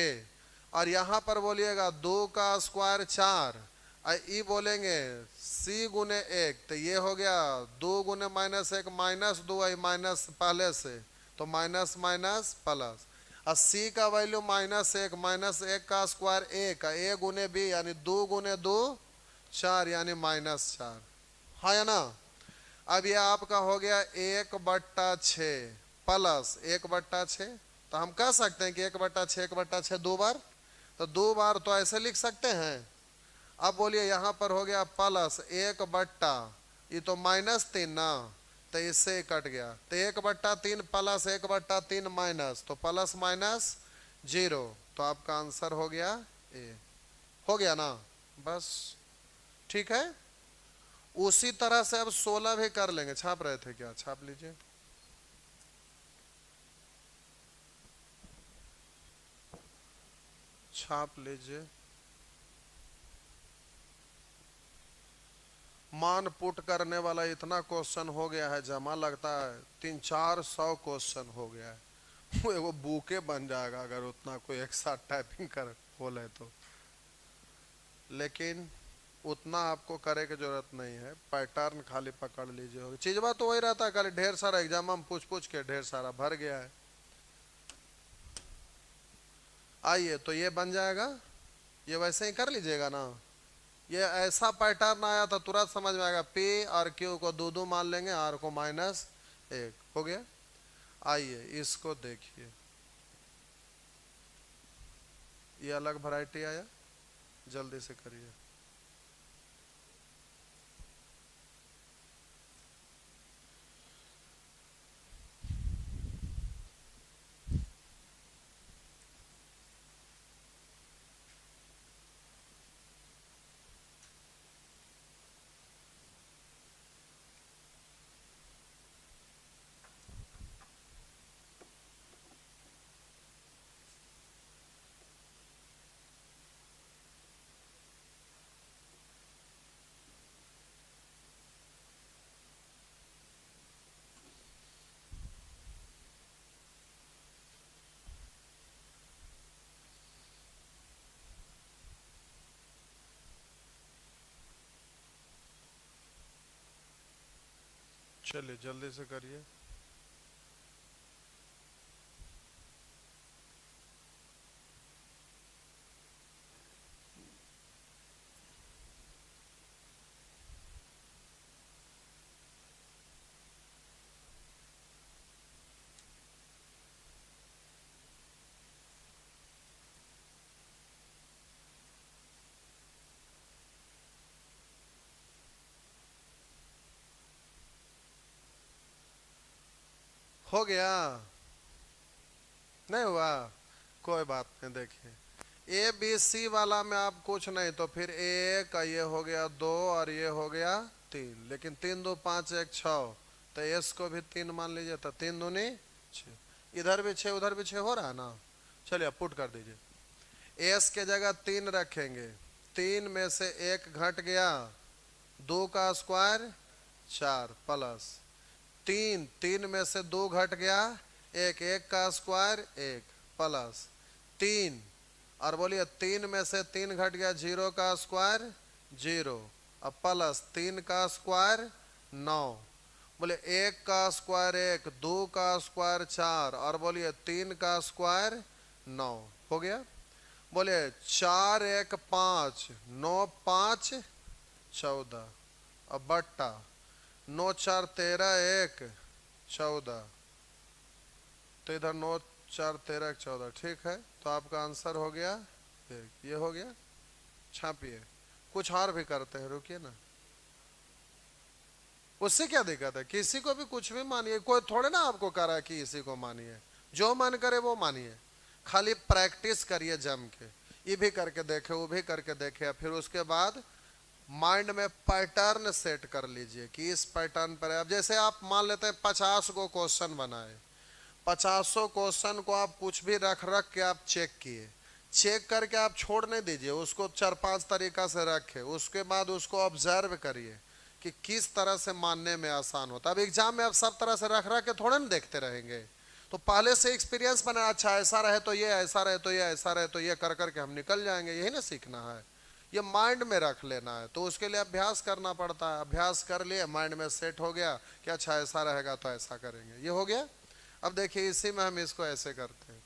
और यहाँ पर बोलिएगा दो का स्क्वायर चार, ई बोलेंगे सी गुने एक, तो ये हो गया दो गुने माइनस एक, माइनस दो, आई माइनस पहले से, तो माइनस माइनस प्लस, और सी का वैल्यू माइनस एक का स्क्वायर एक, ए गुने बी यानी दो गुने दो चार यानी माइनस चार, हाँ या ना। अब ये आपका हो गया 1/6 प्लस 1/6। तो हम कह सकते हैं कि 1/6 दो बार, तो दो बार तो ऐसे लिख सकते हैं। अब बोलिए यहाँ पर हो गया प्लस 1/, ये तो -3 ना, तो इससे कट गया। तो 1/3 प्लस 1/3 माइनस, तो प्लस माइनस 0। तो आपका आंसर हो गया ए। हो गया ना, बस ठीक है। उसी तरह से अब 16 भी कर लेंगे। छाप रहे थे क्या? छाप लीजिए। छाप लीजिए। मान पुट करने वाला इतना क्वेश्चन हो गया है जमा, लगता है 300-400 क्वेश्चन हो गया है। वो एगो बुके बन जाएगा अगर उतना कोई एक साथ टाइपिंग कर बोले तो। लेकिन उतना आपको करे की जरूरत नहीं है, पैटर्न खाली पकड़ लीजिए। चीज बात तो वही रहता है, खाली ढेर सारा एग्जाम में पूछ पूछ के ढेर सारा भर गया है। आइए तो ये बन जाएगा, ये वैसे ही कर लीजिएगा ना। ये ऐसा पैटर्न आया था तुरंत समझ में आएगा। पी और क्यू को दो मान लेंगे, आर को -1 हो गया। आइए इसको देखिए, ये अलग वैरायटी आया, जल्दी से करिए। चलिए जल्दी से करिए। हो गया? नहीं हुआ? कोई बात नहीं। देखिए ए बी सी वाला में आप कुछ नहीं, तो फिर एक, ये हो गया 2 और ये हो गया 3। लेकिन 3 2 5 1 6, तो एस को भी 3 मान लीजिए, तो 3 दूनी 6। इधर भी 6 उधर भी 6 हो रहा है ना। चलिए अब पुट कर दीजिए। एस के जगह 3 रखेंगे, 3 में से 1 घट गया, 2 का स्क्वायर 4 प्लस 3, 3 में से 2 घट गया, 1, 1 का स्क्वायर 1 प्लस 3, और बोलिए 3 में से 3 घट गया, 0 का स्क्वायर 0, अब प्लस 3 का स्क्वायर 9। बोले 1 का स्क्वायर 1, 2 का स्क्वायर 4, और बोलिए 3 का स्क्वायर 9 हो गया। बोले 4 1 5, 9 5 14, अब बट्टा 9 4 13 1 14, तो इधर 9 4 13 14। ठीक है, तो आपका आंसर हो गया 1। ये हो गया। छापिए। कुछ और भी करते हैं, रुकिए ना। उससे क्या दिक्कत है? किसी को भी कुछ भी मानिए, कोई थोड़े ना आपको कह रहा है कि इसी को मानिए। जो मन करे वो मानिए, खाली प्रैक्टिस करिए जम के। ये भी करके देखे, वो भी करके देखे, फिर उसके बाद माइंड में पैटर्न सेट कर लीजिए कि इस पैटर्न पर। अब जैसे आप मान लेते हैं 50 को क्वेश्चन बनाए, 50 क्वेश्चन को आप कुछ भी रख रख के आप चेक किए, चेक करके आप छोड़ नहीं दीजिए उसको, 4-5 तरीका से रखे, उसके बाद उसको ऑब्जर्व करिए कि किस तरह से मानने में आसान होता है। अब एग्जाम में आप सब तरह से रख रख के थोड़े ना देखते रहेंगे, तो पहले से एक्सपीरियंस बना, अच्छा ऐसा रहे तो ये, ऐसा रहे तो ये, ऐसा रहे तो ये, कर करके हम निकल जाएंगे। यही ना सीखना है, ये माइंड में रख लेना है। तो उसके लिए अभ्यास करना पड़ता है। अभ्यास कर लिए, माइंड में सेट हो गया कि अच्छा ऐसा रहेगा तो ऐसा करेंगे, ये हो गया। अब देखिए इसी में हम इसको ऐसे करते हैं।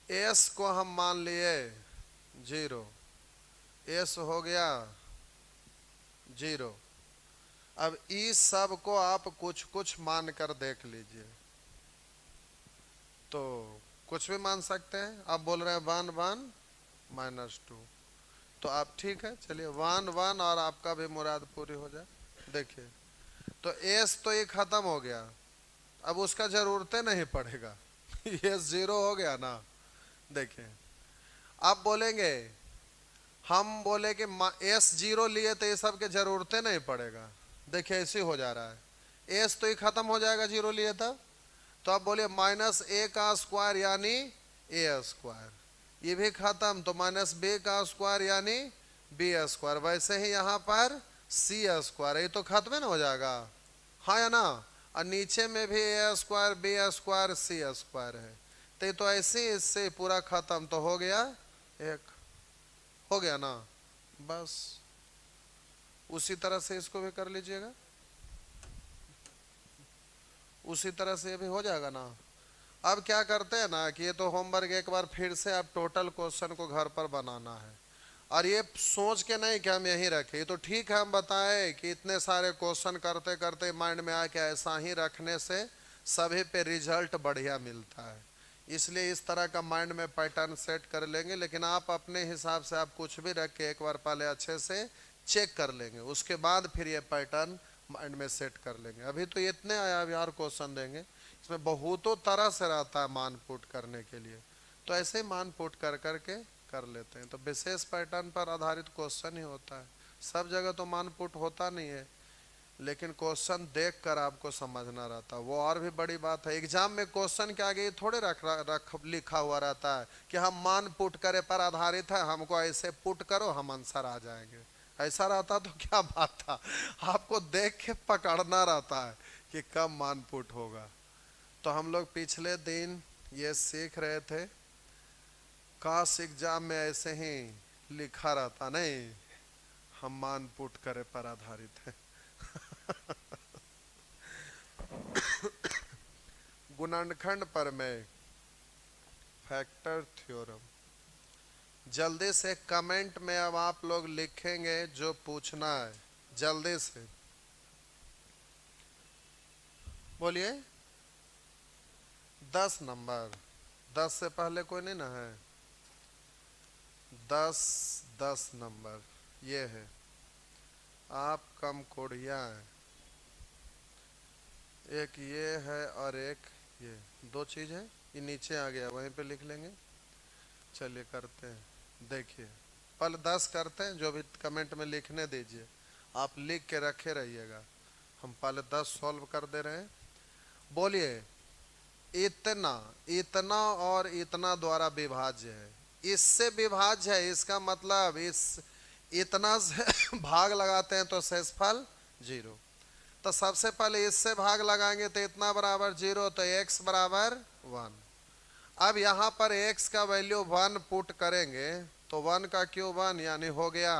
एस को हम मान लिए 0, एस हो गया 0, अब इस सब को आप कुछ कुछ मान कर देख लीजिए, तो कुछ भी मान सकते हैं। आप बोल रहे हैं 1 1 -2, तो आप ठीक है, चलिए 1 1 और आपका भी मुराद पूरी हो जाए। देखिए, तो एस तो ये खत्म हो गया, अब उसका जरूरत नहीं पड़ेगा ये जीरो हो गया ना। देखिए, आप बोलेंगे, हम बोले कि एस जीरो लिए तो ये सब के जरूरत नहीं पड़ेगा। देखिए ऐसे हो जा रहा है, एस तो ये खत्म हो जाएगा जीरो लिए तब, तो आप बोलिए माइनस ए का स्क्वायर यानी ए स्क्वायर, ये भी खत्म, तो माइनस बी का स्क्वायर यानी बी स्क्वायर। वैसे ही यहाँ पर सी स्क्वायर, ये तो खत्म ना हो जाएगा, हाँ या ना। और नीचे में भी ए स्क्वायर बी स्क्वायर सी स्क्वायर है, तो ये तो ऐसे इससे पूरा खत्म, तो हो गया एक, हो गया ना। बस उसी तरह से इसको भी कर लीजिएगा, उसी तरह से भी हो जाएगा ना। अब क्या करते हैं ना कि ये तो होमवर्क एक बार फिर से आप टोटल क्वेश्चन को घर पर बनाना है, और ये सोच के नहीं कि हम यहीं रखें, ये तो ठीक है हम बताएं कि इतने सारे क्वेश्चन करते करते माइंड में आया कि ऐसा ही रखने से सभी पे रिजल्ट बढ़िया मिलता है, इसलिए इस तरह का माइंड में पैटर्न सेट कर लेंगे। लेकिन आप अपने हिसाब से आप कुछ भी रख के एक बार पहले अच्छे से चेक कर लेंगे, उसके बाद फिर ये पैटर्न माइंड में सेट कर लेंगे। अभी तो इतने आया यार क्वेश्चन देंगे, इसमें बहुतों तरह से रहता है मान पुट करने के लिए, तो ऐसे ही मान पुट कर करके कर लेते हैं। तो विशेष पैटर्न पर आधारित क्वेश्चन ही होता है, सब जगह तो मान पुट होता नहीं है, लेकिन क्वेश्चन देख कर आपको समझना रहता है, वो और भी बड़ी बात है। एग्जाम में क्वेश्चन के आगे थोड़े रख लिखा हुआ रहता है कि हम मान पुट करे पर आधारित है, हमको ऐसे पुट करो हम आंसर आ जाएंगे। ऐसा रहता तो क्या बात था, आपको देख के पकड़ना रहता है कि कब मान पुट होगा। तो हम लोग पिछले दिन ये सीख रहे थे, काश एग्जाम में ऐसे ही लिखा रहता, नहीं हम मान पुट करे पर आधारित है गुणनखंड पर में फैक्टर थ्योरम, जल्दी से कमेंट में अब आप लोग लिखेंगे जो पूछना है, जल्दी से बोलिए। 10 नंबर, 10 से पहले कोई नहीं ना है, 10 नंबर ये है, आप कम कोढ़िया है, एक ये है और एक ये, दो चीज है, ये नीचे आ गया वहीं पे लिख लेंगे। चलिए करते हैं, देखिए पहले 10 करते हैं, जो भी कमेंट में लिखने दीजिए, आप लिख के रखे रहिएगा। हम पहले 10 सॉल्व कर दे रहे हैं। बोलिए, इतना, इतना और इतना द्वारा विभाज्य है, इससे विभाज्य है, इसका मतलब इस इतना से भाग लगाते हैं तो शेषफल 0, तो सबसे पहले इससे भाग लगाएंगे तो इतना बराबर 0, तो x बराबर 1। अब यहाँ पर x का वैल्यू 1 पुट करेंगे तो 1 का क्यूब 1 यानी हो गया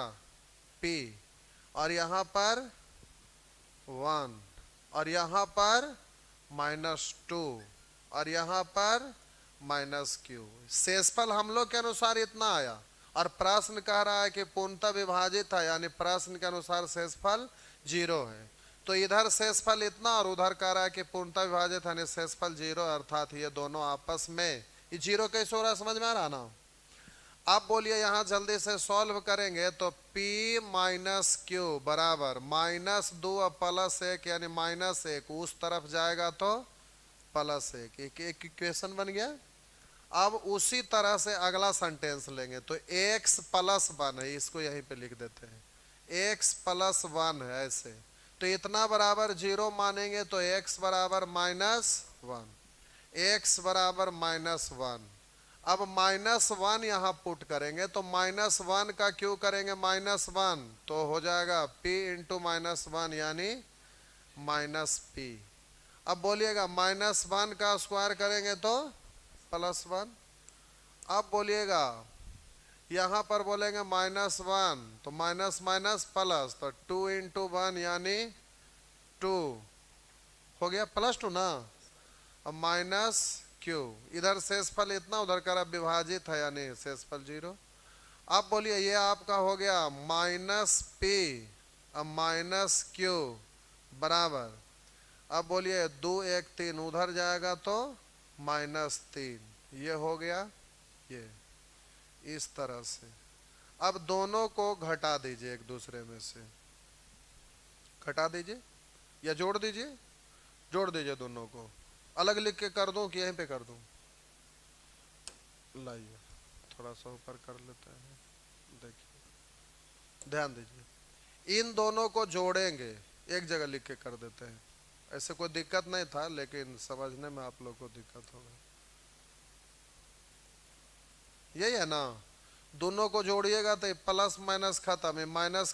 p, और यहाँ पर 1, और यहाँ पर -2, और यहाँ पर -q। शेषफल हम लोग के अनुसार इतना आया, और प्रश्न कह रहा है कि पूर्णतः विभाजित है, यानी प्रश्न के अनुसार शेषफल 0 है, तो इधर शेषफल इतना और उधर कह रहा है कि पूर्णतः विभाजित है, शेषफल 0, अर्थात ये दोनों आपस में, ये 0 कैसे हो रहा है समझ में आ रहा ना। अब बोलिए यहाँ जल्दी से सॉल्व करेंगे तो p माइनस क्यू बराबर -2 और +1 यानी -1, उस तरफ जाएगा तो +1, एक इक्वेशन बन गया। अब उसी तरह से अगला सेंटेंस लेंगे तो x + 1 है, इसको यहीं पे लिख देते हैं, x + 1 है ऐसे, तो इतना बराबर 0 मानेंगे तो x बराबर -1, x बराबर -1। अब -1 यहाँ पुट करेंगे तो -1 का क्यों करेंगे -1, तो हो जाएगा p इंटू -1 यानी -p। अब बोलिएगा -1 का स्क्वायर करेंगे तो +1। अब बोलिएगा यहाँ पर बोलेंगे -1 तो माइनस माइनस प्लस, तो 2 इंटू 1 यानी 2 हो गया +2 ना। अब -q, इधर शेषफल इतना उधर कर विभाजित है यानी शेषफल 0। अब बोलिए ये आपका हो गया -p, अब -q बराबर। अब बोलिए 2 1 3 उधर जाएगा तो -3, ये हो गया ये, इस तरह से। अब दोनों को घटा दीजिए, एक दूसरे में से घटा दीजिए या जोड़ दीजिए, जोड़ दीजिए दोनों को। अलग लिख के कर दूं कि यहीं पे कर दूं? लाइए थोड़ा सा ऊपर कर लेते हैं। देखिए ध्यान दीजिए, इन दोनों को जोड़ेंगे, एक जगह लिख के कर देते हैं। ऐसे कोई दिक्कत नहीं था, लेकिन समझने में आप लोग को दिक्कत होगा। यही है ना, दोनों को जोड़िएगा तो प्लस माइनस खत्म है, माइनस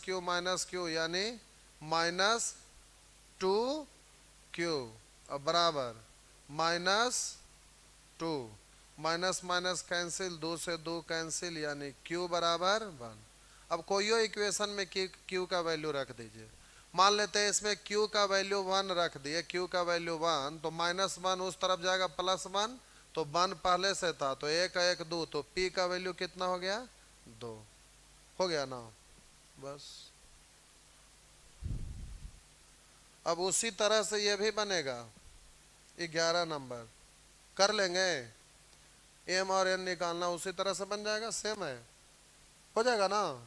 क्यू यानी -2q, अब बराबर -2, माइनस माइनस कैंसिल, 2 से 2 कैंसिल, यानी q बराबर 1। अब कोई इक्वेशन में q का वैल्यू रख दीजिए। मान लेते हैं इसमें q का वैल्यू 1 रख दिए, q का वैल्यू 1, तो -1 उस तरफ जाएगा +1, तो 1 पहले से था तो 1 1 2, तो p का वैल्यू कितना हो गया? 2 हो गया ना, बस। अब उसी तरह से ये भी बनेगा, 11 नंबर कर लेंगे, m और n निकालना, उसी तरह से बन जाएगा, सेम है, हो जाएगा ना।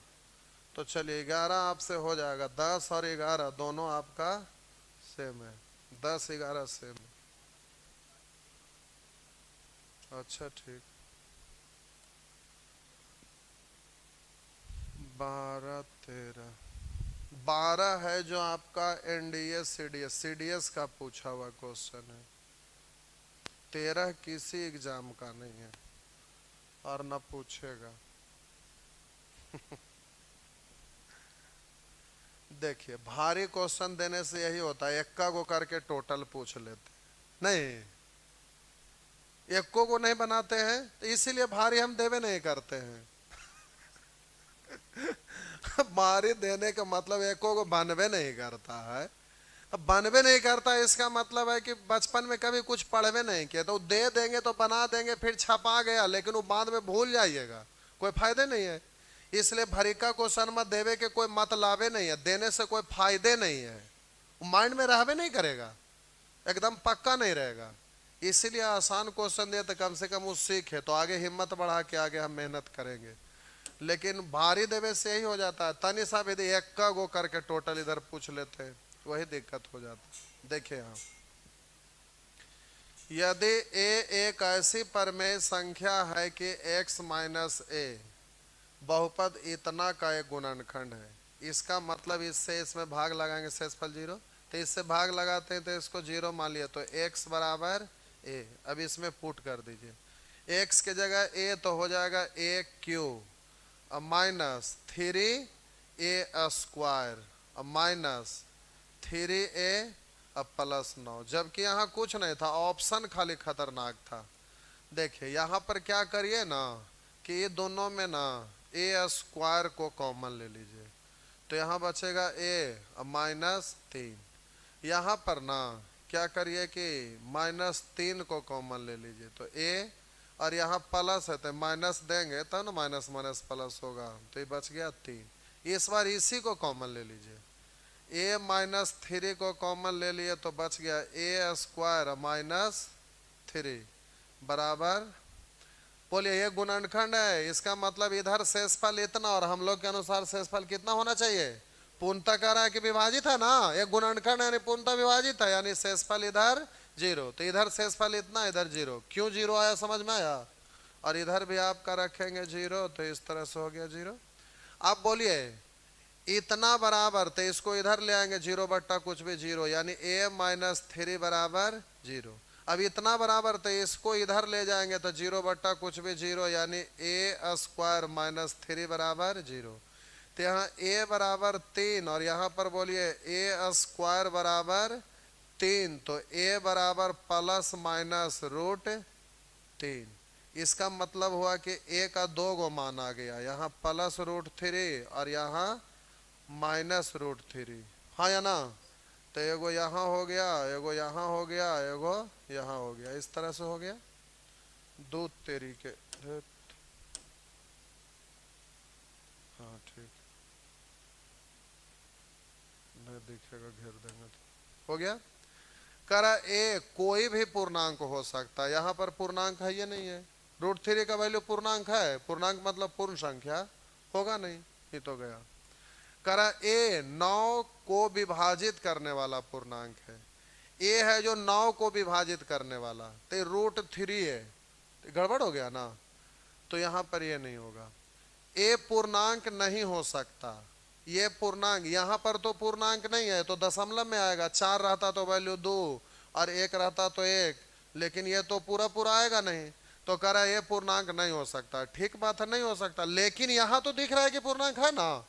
तो चलिए 11 आपसे हो जाएगा, 10 और 11 दोनों आपका सेम है, 10 11 सेम है। अच्छा ठीक, 12 13 12 है जो आपका एनडीएस सीडीएस सीडीएस का पूछा हुआ क्वेश्चन है। 13 किसी एग्जाम का नहीं है और न पूछेगा। देखिए भारी क्वेश्चन देने से यही होता है, एक्का को करके टोटल पूछ लेते नहीं, एक्को को नहीं बनाते हैं, तो इसीलिए भारी हम देवे नहीं करते हैं। भारी देने का मतलब एक्को को बनवे नहीं करता है। अब बनवे नहीं करता इसका मतलब है कि बचपन में कभी कुछ पढ़वे नहीं किया, तो दे देंगे तो बना देंगे, फिर छपा गया, लेकिन वो बाद में भूल जाइएगा, कोई फायदे नहीं है। इसलिए भरिका क्वेश्चन मत देवे के कोई मतलावे नहीं है, देने से कोई फायदे नहीं है, माइंड में रहवे नहीं करेगा, एकदम पक्का नहीं रहेगा। इसीलिए आसान क्वेश्चन दिया तो कम से कम वो सीखे, तो आगे हिम्मत बढ़ा के आगे हम मेहनत करेंगे। लेकिन भारी देवे से यही हो जाता है, तनी सा भी एक्का गो करके टोटल इधर पूछ लेते हैं, वही दिक्कत हो जाता है। देखिए यहाँ, यदि a एक ऐसी परमेय संख्या है कि x माइनस a बहुपद इतना का एक गुणनखंड है, इसका मतलब इससे इसमें भाग लगाएंगे शेषफल 0, तो इससे भाग लगाते हैं तो इसको 0 मान लिया, तो x बराबर a। अब इसमें पुट कर दीजिए, x के जगह a तो हो जाएगा a क्यूब, अब -3a² अब -3a अब +9, जबकि यहाँ कुछ नहीं था, ऑप्शन खाली खतरनाक था। देखिए यहाँ पर क्या करिए ना कि ये दोनों में ना a² को कॉमन ले लीजिए, तो यहाँ बचेगा a अब -3। यहाँ पर ना क्या करिए कि -3 को कॉमन ले लीजिए, तो a, और यहाँ प्लस है तो माइनस देंगे तब ना माइनस माइनस प्लस होगा, तो ये बच गया 3। इस बार इसी को कॉमन ले लीजिए, a -3 को कॉमन ले लिए तो बच गया a² -3 बराबर। बोलिए ये गुणनखंड है, इसका मतलब इधर शेषफल इतना, और हम लोग के अनुसार शेषफल कितना होना चाहिए? पूर्णतः कह रहा है कि विभाजित है ना, एक गुणनखंड यानी पूर्णतः विभाजित है, यानी शेषफल इधर 0, तो इधर शेषफल इतना, इधर 0। क्यों 0 आया समझ में आया? और इधर भी आपका रखेंगे 0, तो इस तरह से हो गया 0। अब बोलिए इतना बराबर, तो इसको इधर ले आएंगे 0 बट्टा कुछ भी 0, यानी a -3 बराबर 0। अब इतना बराबर, तो इसको इधर ले जाएंगे तो 0 बट्टा कुछ भी 0, यानी a² -3 बराबर 0। तो यहाँ a बराबर 3, और यहाँ पर बोलिए a² बराबर 3, तो a बराबर ±√3। इसका मतलब हुआ कि a का 2 गो मान आ गया, यहाँ +√3 और यहाँ -√3, हाँ या ना। तो एगो यहाँ हो गया, एगो यहाँ हो गया, एगो यहाँ हो गया, इस तरह से हो गया। दूध तेरी के, हाँ ठीक, नहीं दिखेगा, घेर देंगे तो हो गया। करा ए कोई भी पूर्णांक हो सकता है, यहां पर पूर्णांक है ये नहीं है, √3 का वैल्यू पूर्णांक है, पूर्णांक मतलब पूर्ण संख्या होगा नहीं, ये तो गया। करा ए 9 को विभाजित करने वाला पूर्णांक है, ए है जो 9 को विभाजित करने वाला, तो √3 है, तो गड़बड़ हो गया ना, तो यहां पर ये नहीं होगा। ए पूर्णांक नहीं हो सकता, ये पूर्णांक, यहां पर तो पूर्णांक नहीं है तो दशमलव में आएगा, 4 रहता तो वैल्यू 2 और 1 रहता तो 1, लेकिन ये तो पूरा पूरा आएगा नहीं, तो कह रहा है ये पूर्णांक नहीं हो सकता। ठीक बात है, नहीं हो सकता, लेकिन यहां तो दिख रहा है कि पूर्णांक है ना,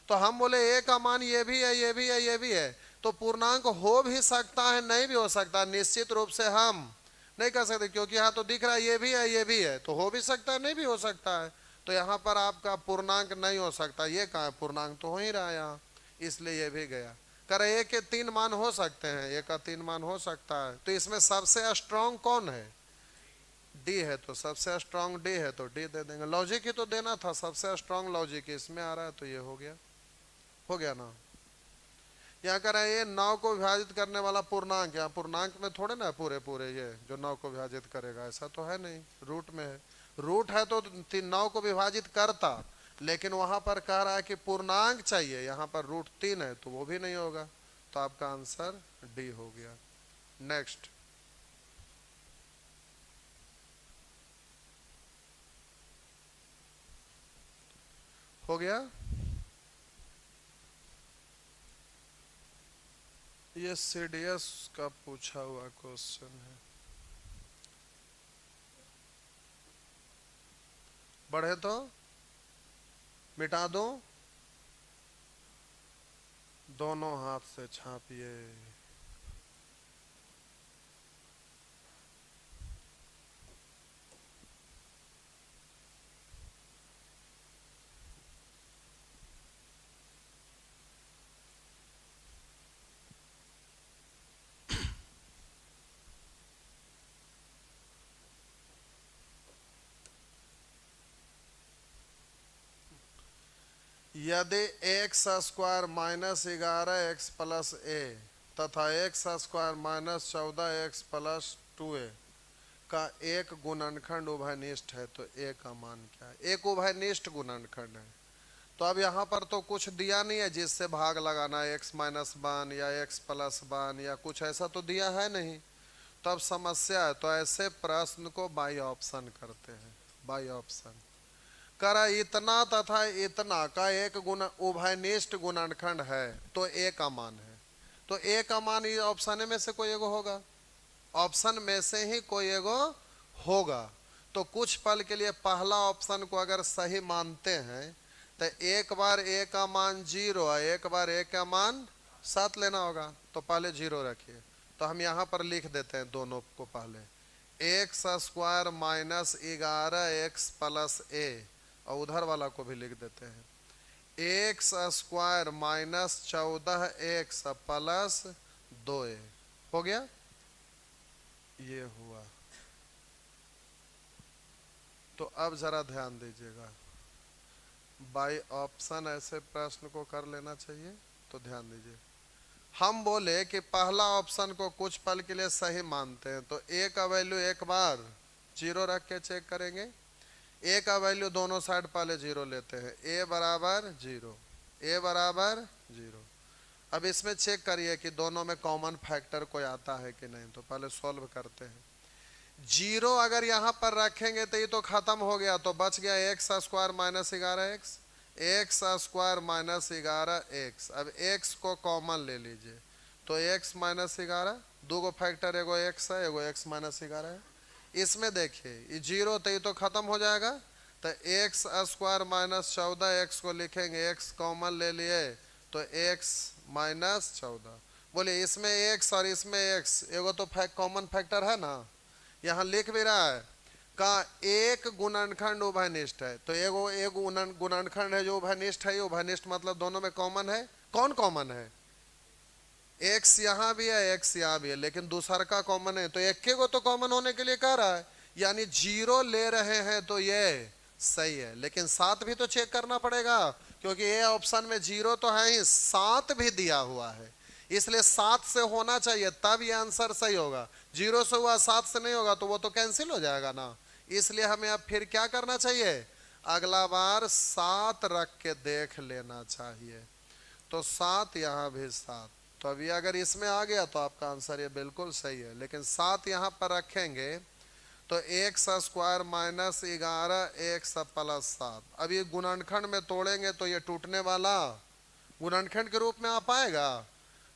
तो हम बोले ए का मान ये भी है, ये भी है, ये भी है, तो पूर्णांक हो भी सकता है, नहीं भी हो सकता, निश्चित रूप से हम नहीं कह सकते, क्योंकि यहाँ तो दिख रहा है ये भी है, ये भी है, तो हो भी सकता है, नहीं भी हो सकता है, तो यहाँ पर आपका पूर्णांक नहीं हो सकता। ये कहाँ है, पूर्णांक तो हो ही रहा है यहाँ, इसलिए ये भी गया। कर ए के 3 मान हो सकते हैं, ए का 3 मान हो सकता है, तो इसमें सबसे स्ट्रांग कौन है, डी है, तो सबसे स्ट्रांग डी है, तो डी दे देंगे। लॉजिक ही तो देना था, सबसे स्ट्रांग लॉजिक इसमें आ रहा है, तो ये हो गया, हो गया ना। यहाँ कर रहा है ये 9 को विभाजित करने वाला पूर्णांक, यहाँ पूर्णांक में थोड़े ना पूरे पूरे ये जो 9 को विभाजित करेगा, ऐसा तो है नहीं, रूट में है, रूट है तो 9 को विभाजित करता, लेकिन वहां पर कह रहा है कि पूर्णांक चाहिए, यहाँ पर √3 है, तो वो भी नहीं होगा, तो आपका आंसर डी हो गया। नेक्स्ट, हो गया। ये सीडीएस का पूछा हुआ क्वेश्चन है, बढ़े तो मिटा दो, दोनों हाथ से छापिए। यदि एक्स स्क्वायर -11x प्लस ए तथा x square -14x plus 2a का एक गुणनखंड उभयनिष्ठ है, तो ए का मान क्या है। एक उभयनिष्ठ गुणनखंड है, तो अब यहाँ पर तो कुछ दिया नहीं है जिससे भाग लगाना, x-1 या x+1 या कुछ ऐसा तो दिया है नहीं, तब समस्या है, तो ऐसे प्रश्न को बाई ऑप्शन करते हैं। बाई ऑप्शन करा इतना तथा इतना का एक गुण उभयनिष्ठ गुणनखंड है, तो ए का मान है, तो ए का मान ये ऑप्शन में से कोई एगो होगा, ऑप्शन में से ही कोई एगो होगा, तो कुछ पल के लिए पहला ऑप्शन को अगर सही मानते हैं तो एक बार ए का मान 0 है, एक बार ए का मान 7 लेना होगा, तो पहले 0 रखिए, तो हम यहाँ पर लिख देते हैं दोनों को, पहले एक्स स्क्वायर -11x प्लस ए, और उधर वाला को भी लिख देते हैं x square -14x plus 2a, हो गया, ये हुआ। तो अब जरा ध्यान दीजिएगा, बाई ऑप्शन ऐसे प्रश्न को कर लेना चाहिए, तो ध्यान दीजिए, हम बोले कि पहला ऑप्शन को कुछ पल के लिए सही मानते हैं, तो ए का वैल्यू एक बार 0 रख के चेक करेंगे, ए का वैल्यू दोनों साइड पहले 0 लेते हैं, ए बराबर 0, ए बराबर 0। अब इसमें चेक करिए कि दोनों में कॉमन फैक्टर कोई आता है कि नहीं, तो पहले सॉल्व करते हैं। 0 अगर यहाँ पर रखेंगे तो ये तो खत्म हो गया, तो बच गया x square -11x, x square -11x। अब x को कॉमन ले लीजिए, तो x -11, दो गो फैक्टर, एगो x है, एगो x -11 है। इसमें देखिए ये 0 तो ये तो खत्म हो जाएगा, तो एक्स स्क्वायर -14x को लिखेंगे, x कॉमन ले लिए तो x -14। बोलिए इसमें x और इसमें x, एगो तो कॉमन फैक्टर है ना, यहाँ लिख भी रहा है का एक गुणनखंड उभयनिष्ठ है, तो एगो एक गुणनखंड है जो उभयनिष्ठ है, उभयनिष्ठ मतलब दोनों में कॉमन है। कौन कॉमन है, एक्स यहाँ भी है, एक्स यहाँ भी है, लेकिन दूसरा का कॉमन है, तो एक के को तो कॉमन होने के लिए कह रहा है, यानी 0 ले रहे हैं तो ये सही है, लेकिन 7 भी तो चेक करना पड़ेगा, क्योंकि ये ऑप्शन में 0 तो है ही, 7 भी दिया हुआ है, इसलिए 7 से होना चाहिए तब ये आंसर सही होगा। 0 से हुआ 7 से नहीं होगा तो वो तो कैंसिल हो जाएगा ना। इसलिए हमें अब फिर क्या करना चाहिए, अगला बार 7 रख के देख लेना चाहिए। तो 7 यहाँ भी 7, तो अभी अगर इसमें आ गया तो आपका आंसर ये बिल्कुल सही है। लेकिन 7 यहाँ पर रखेंगे तो x square minus 11 x plus 7। अब ये गुणनखंड में तोड़ेंगे तो ये टूटने वाला गुणनखंड के रूप में आ पाएगा।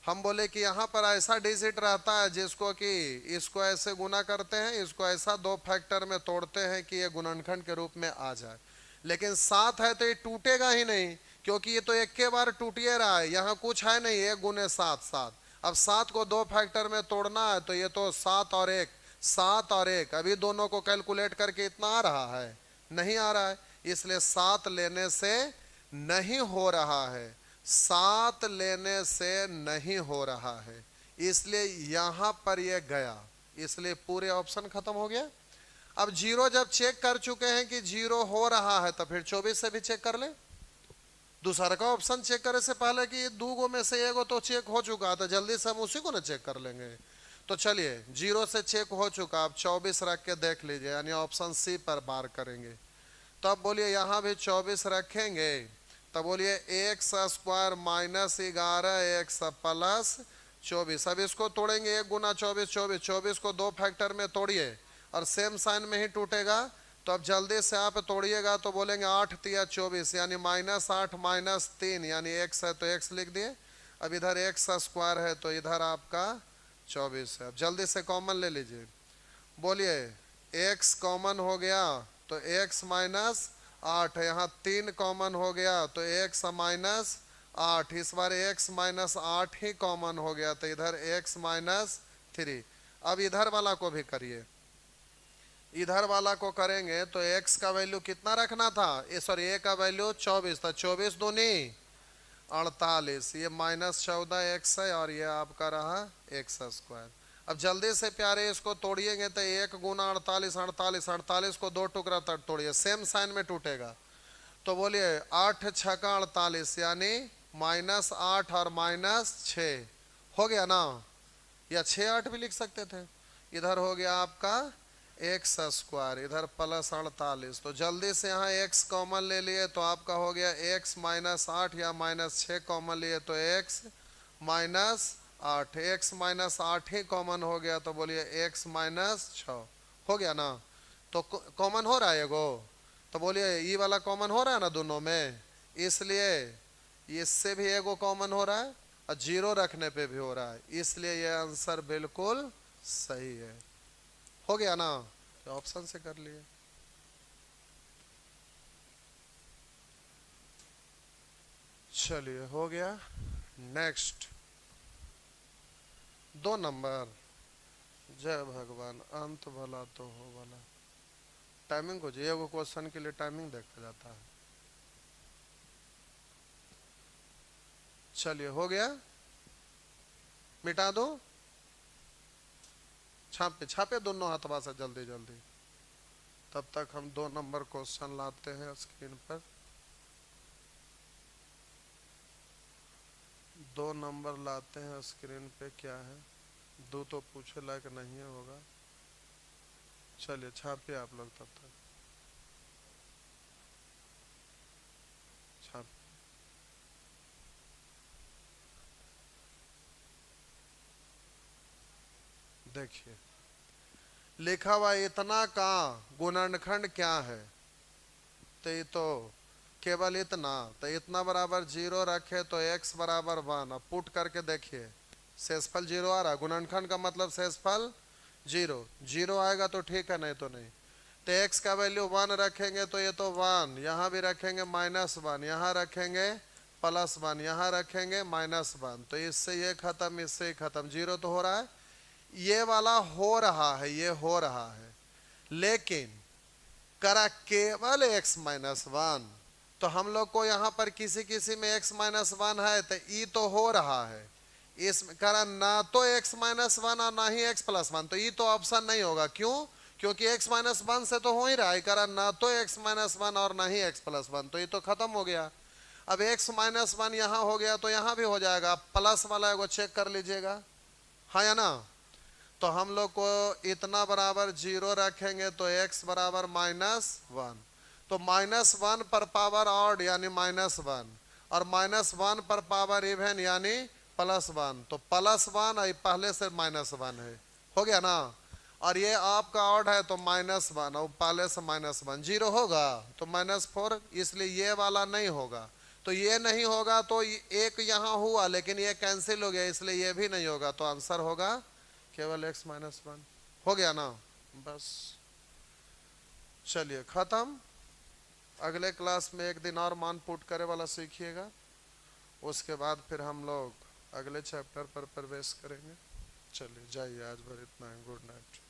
हम बोले कि यहाँ पर ऐसा डिजिट रहता है जिसको कि इसको ऐसे गुना करते हैं, इसको ऐसा 2 फैक्टर में तोड़ते हैं कि ये गुणनखंड के रूप में आ जाए। लेकिन 7 है तो ये टूटेगा ही नहीं, क्योंकि ये तो एक के बार टूट ही रहा है, यहाँ कुछ है नहीं, 1 गुने 7 7। अब 7 को 2 फैक्टर में तोड़ना है तो ये तो 7 और 1 7 और 1, अभी दोनों को कैलकुलेट करके इतना आ रहा है, नहीं आ रहा है। इसलिए 7 लेने से नहीं हो रहा है, 7 लेने से नहीं हो रहा है, इसलिए यहां पर ये गया, इसलिए पूरे ऑप्शन खत्म हो गया। अब 0 जब चेक कर चुके हैं कि 0 हो रहा है तो फिर 24 से भी चेक कर ले। दूसरा का ऑप्शन चेक करे से पहले कि 2 गो में से 1 गो तो चेक हो चुका है, तो जल्दी से हम उसी को ना चेक कर लेंगे। तो चलिए 0 से चेक हो चुका, अब 24 रख के देख लीजिए, यानी ऑप्शन सी पर बार करेंगे। तब बोलिए यहाँ भी 24 रखेंगे, तब बोलिए x square minus 11 x plus 24। अब इसको तोड़ेंगे, 1 गुना 24 24, 24 को 2 फैक्टर में तोड़िए और सेम साइन में ही टूटेगा। तो अब जल्दी से आप तोड़िएगा तो बोलेंगे 8 तिया 24, यानी -8 -3, यानी x है तो x लिख दिए। अब इधर x स्क्वायर है तो इधर आपका 24 है। अब जल्दी से कॉमन ले लीजिए, बोलिए x कॉमन हो गया तो x माइनस 8 है, यहाँ 3 कॉमन हो गया तो x माइनस 8, इस बार x माइनस 8 ही कॉमन हो गया तो इधर x माइनस 3। अब इधर वाला को भी करिए, इधर वाला को करेंगे तो x का वैल्यू कितना रखना था, सॉरी a का वैल्यू 24 था, 24 दूनी 48, ये -14 x है और ये आपका रहा x स्क्वायर। अब जल्दी से प्यारे इसको तोड़िएंगे तो 1 गुना 48 48, 48 को 2 टुकड़ा तक तोड़िए, सेम साइन में टूटेगा। तो बोलिए 8 छक्का 48, यानी -8 और -6 हो गया ना, या 6 8 भी लिख सकते थे। इधर हो गया आपका x स्क्वायर, इधर प्लस 48, तो जल्दी से यहाँ x कॉमन ले लिए तो आपका हो गया x -8, या -6 कॉमन लिए तो x -8, x -8 ही कॉमन हो गया तो बोलिए x -6 हो गया ना। तो कॉमन हो रहा है एगो, तो बोलिए ये वाला कॉमन हो रहा है ना दोनों में, इसलिए इससे भी एगो कॉमन हो रहा है और 0 रखने पे भी हो रहा है, इसलिए ये आंसर बिल्कुल सही है। हो गया ना, तो ऑप्शन से कर लिए। चलिए हो गया। नेक्स्ट 2 नंबर, जय भगवान, अंत भला तो हो भला। टाइमिंग को जी, एगो क्वेश्चन के लिए टाइमिंग देखा जाता है। चलिए हो गया, मिटा दो, छापे छापे दोनों हाथवा से जल्दी जल्दी। तब तक हम 2 नंबर क्वेश्चन लाते हैं स्क्रीन पर। 2 नंबर लाते हैं स्क्रीन पे, क्या है 2 तो पूछे लायक नहीं होगा। चलिए छापिए आप लोग, तब तक छाप। देखिए लिखा हुआ इतना का गुणनखंड क्या है, तो ये तो केवल इतना, तो इतना बराबर 0 रखे तो x बराबर 1। अब पुट करके देखिए शेषफल 0 आ रहा, गुणनखंड का मतलब शेषफल 0, 0 आएगा तो ठीक है, नहीं तो नहीं। तो x का वैल्यू 1 रखेंगे तो ये तो 1, यहाँ भी रखेंगे -1, यहाँ रखेंगे +1, यहाँ रखेंगे -1, तो इससे ये खत्म, इससे ही खत्म, 0 तो हो रहा है। ये वाला हो रहा है, ये हो रहा है, लेकिन करा केवल x -1, तो हम लोग को यहाँ पर किसी किसी में x -1 है तो ई तो हो रहा है, इसमें करा ना तो x -1 और ना ही x +1, तो ई तो ऑप्शन नहीं होगा। क्यों? क्योंकि x -1 से तो हो ही रहा है, करा ना तो x -1 और ना ही x +1, तो ये तो खत्म हो गया। अब x माइनस 1 यहाँ हो गया तो यहाँ भी हो जाएगा। प्लस वाला एगो चेक कर लीजिएगा, हाँ या ना। तो हम लोग को इतना बराबर 0 रखेंगे तो x बराबर -1, तो -1 पर पावर ऑड यानी -1 और -1 पर पावर इवन यानी +1, तो +1 और पहले से -1 है, हो गया ना। और ये आपका ऑड है तो -1 और पहले से -1, 0 होगा तो -4, इसलिए ये वाला नहीं होगा। तो ये नहीं होगा तो एक यहाँ हुआ लेकिन ये कैंसिल हो गया, इसलिए ये भी नहीं होगा। तो आंसर होगा केवल x -1, हो गया ना। बस चलिए खत्म। अगले क्लास में एक दिन और मान पुट करे वाला सीखिएगा, उसके बाद फिर हम लोग अगले चैप्टर पर प्रवेश करेंगे। चलिए जाइए, आज भर इतना है। Good night.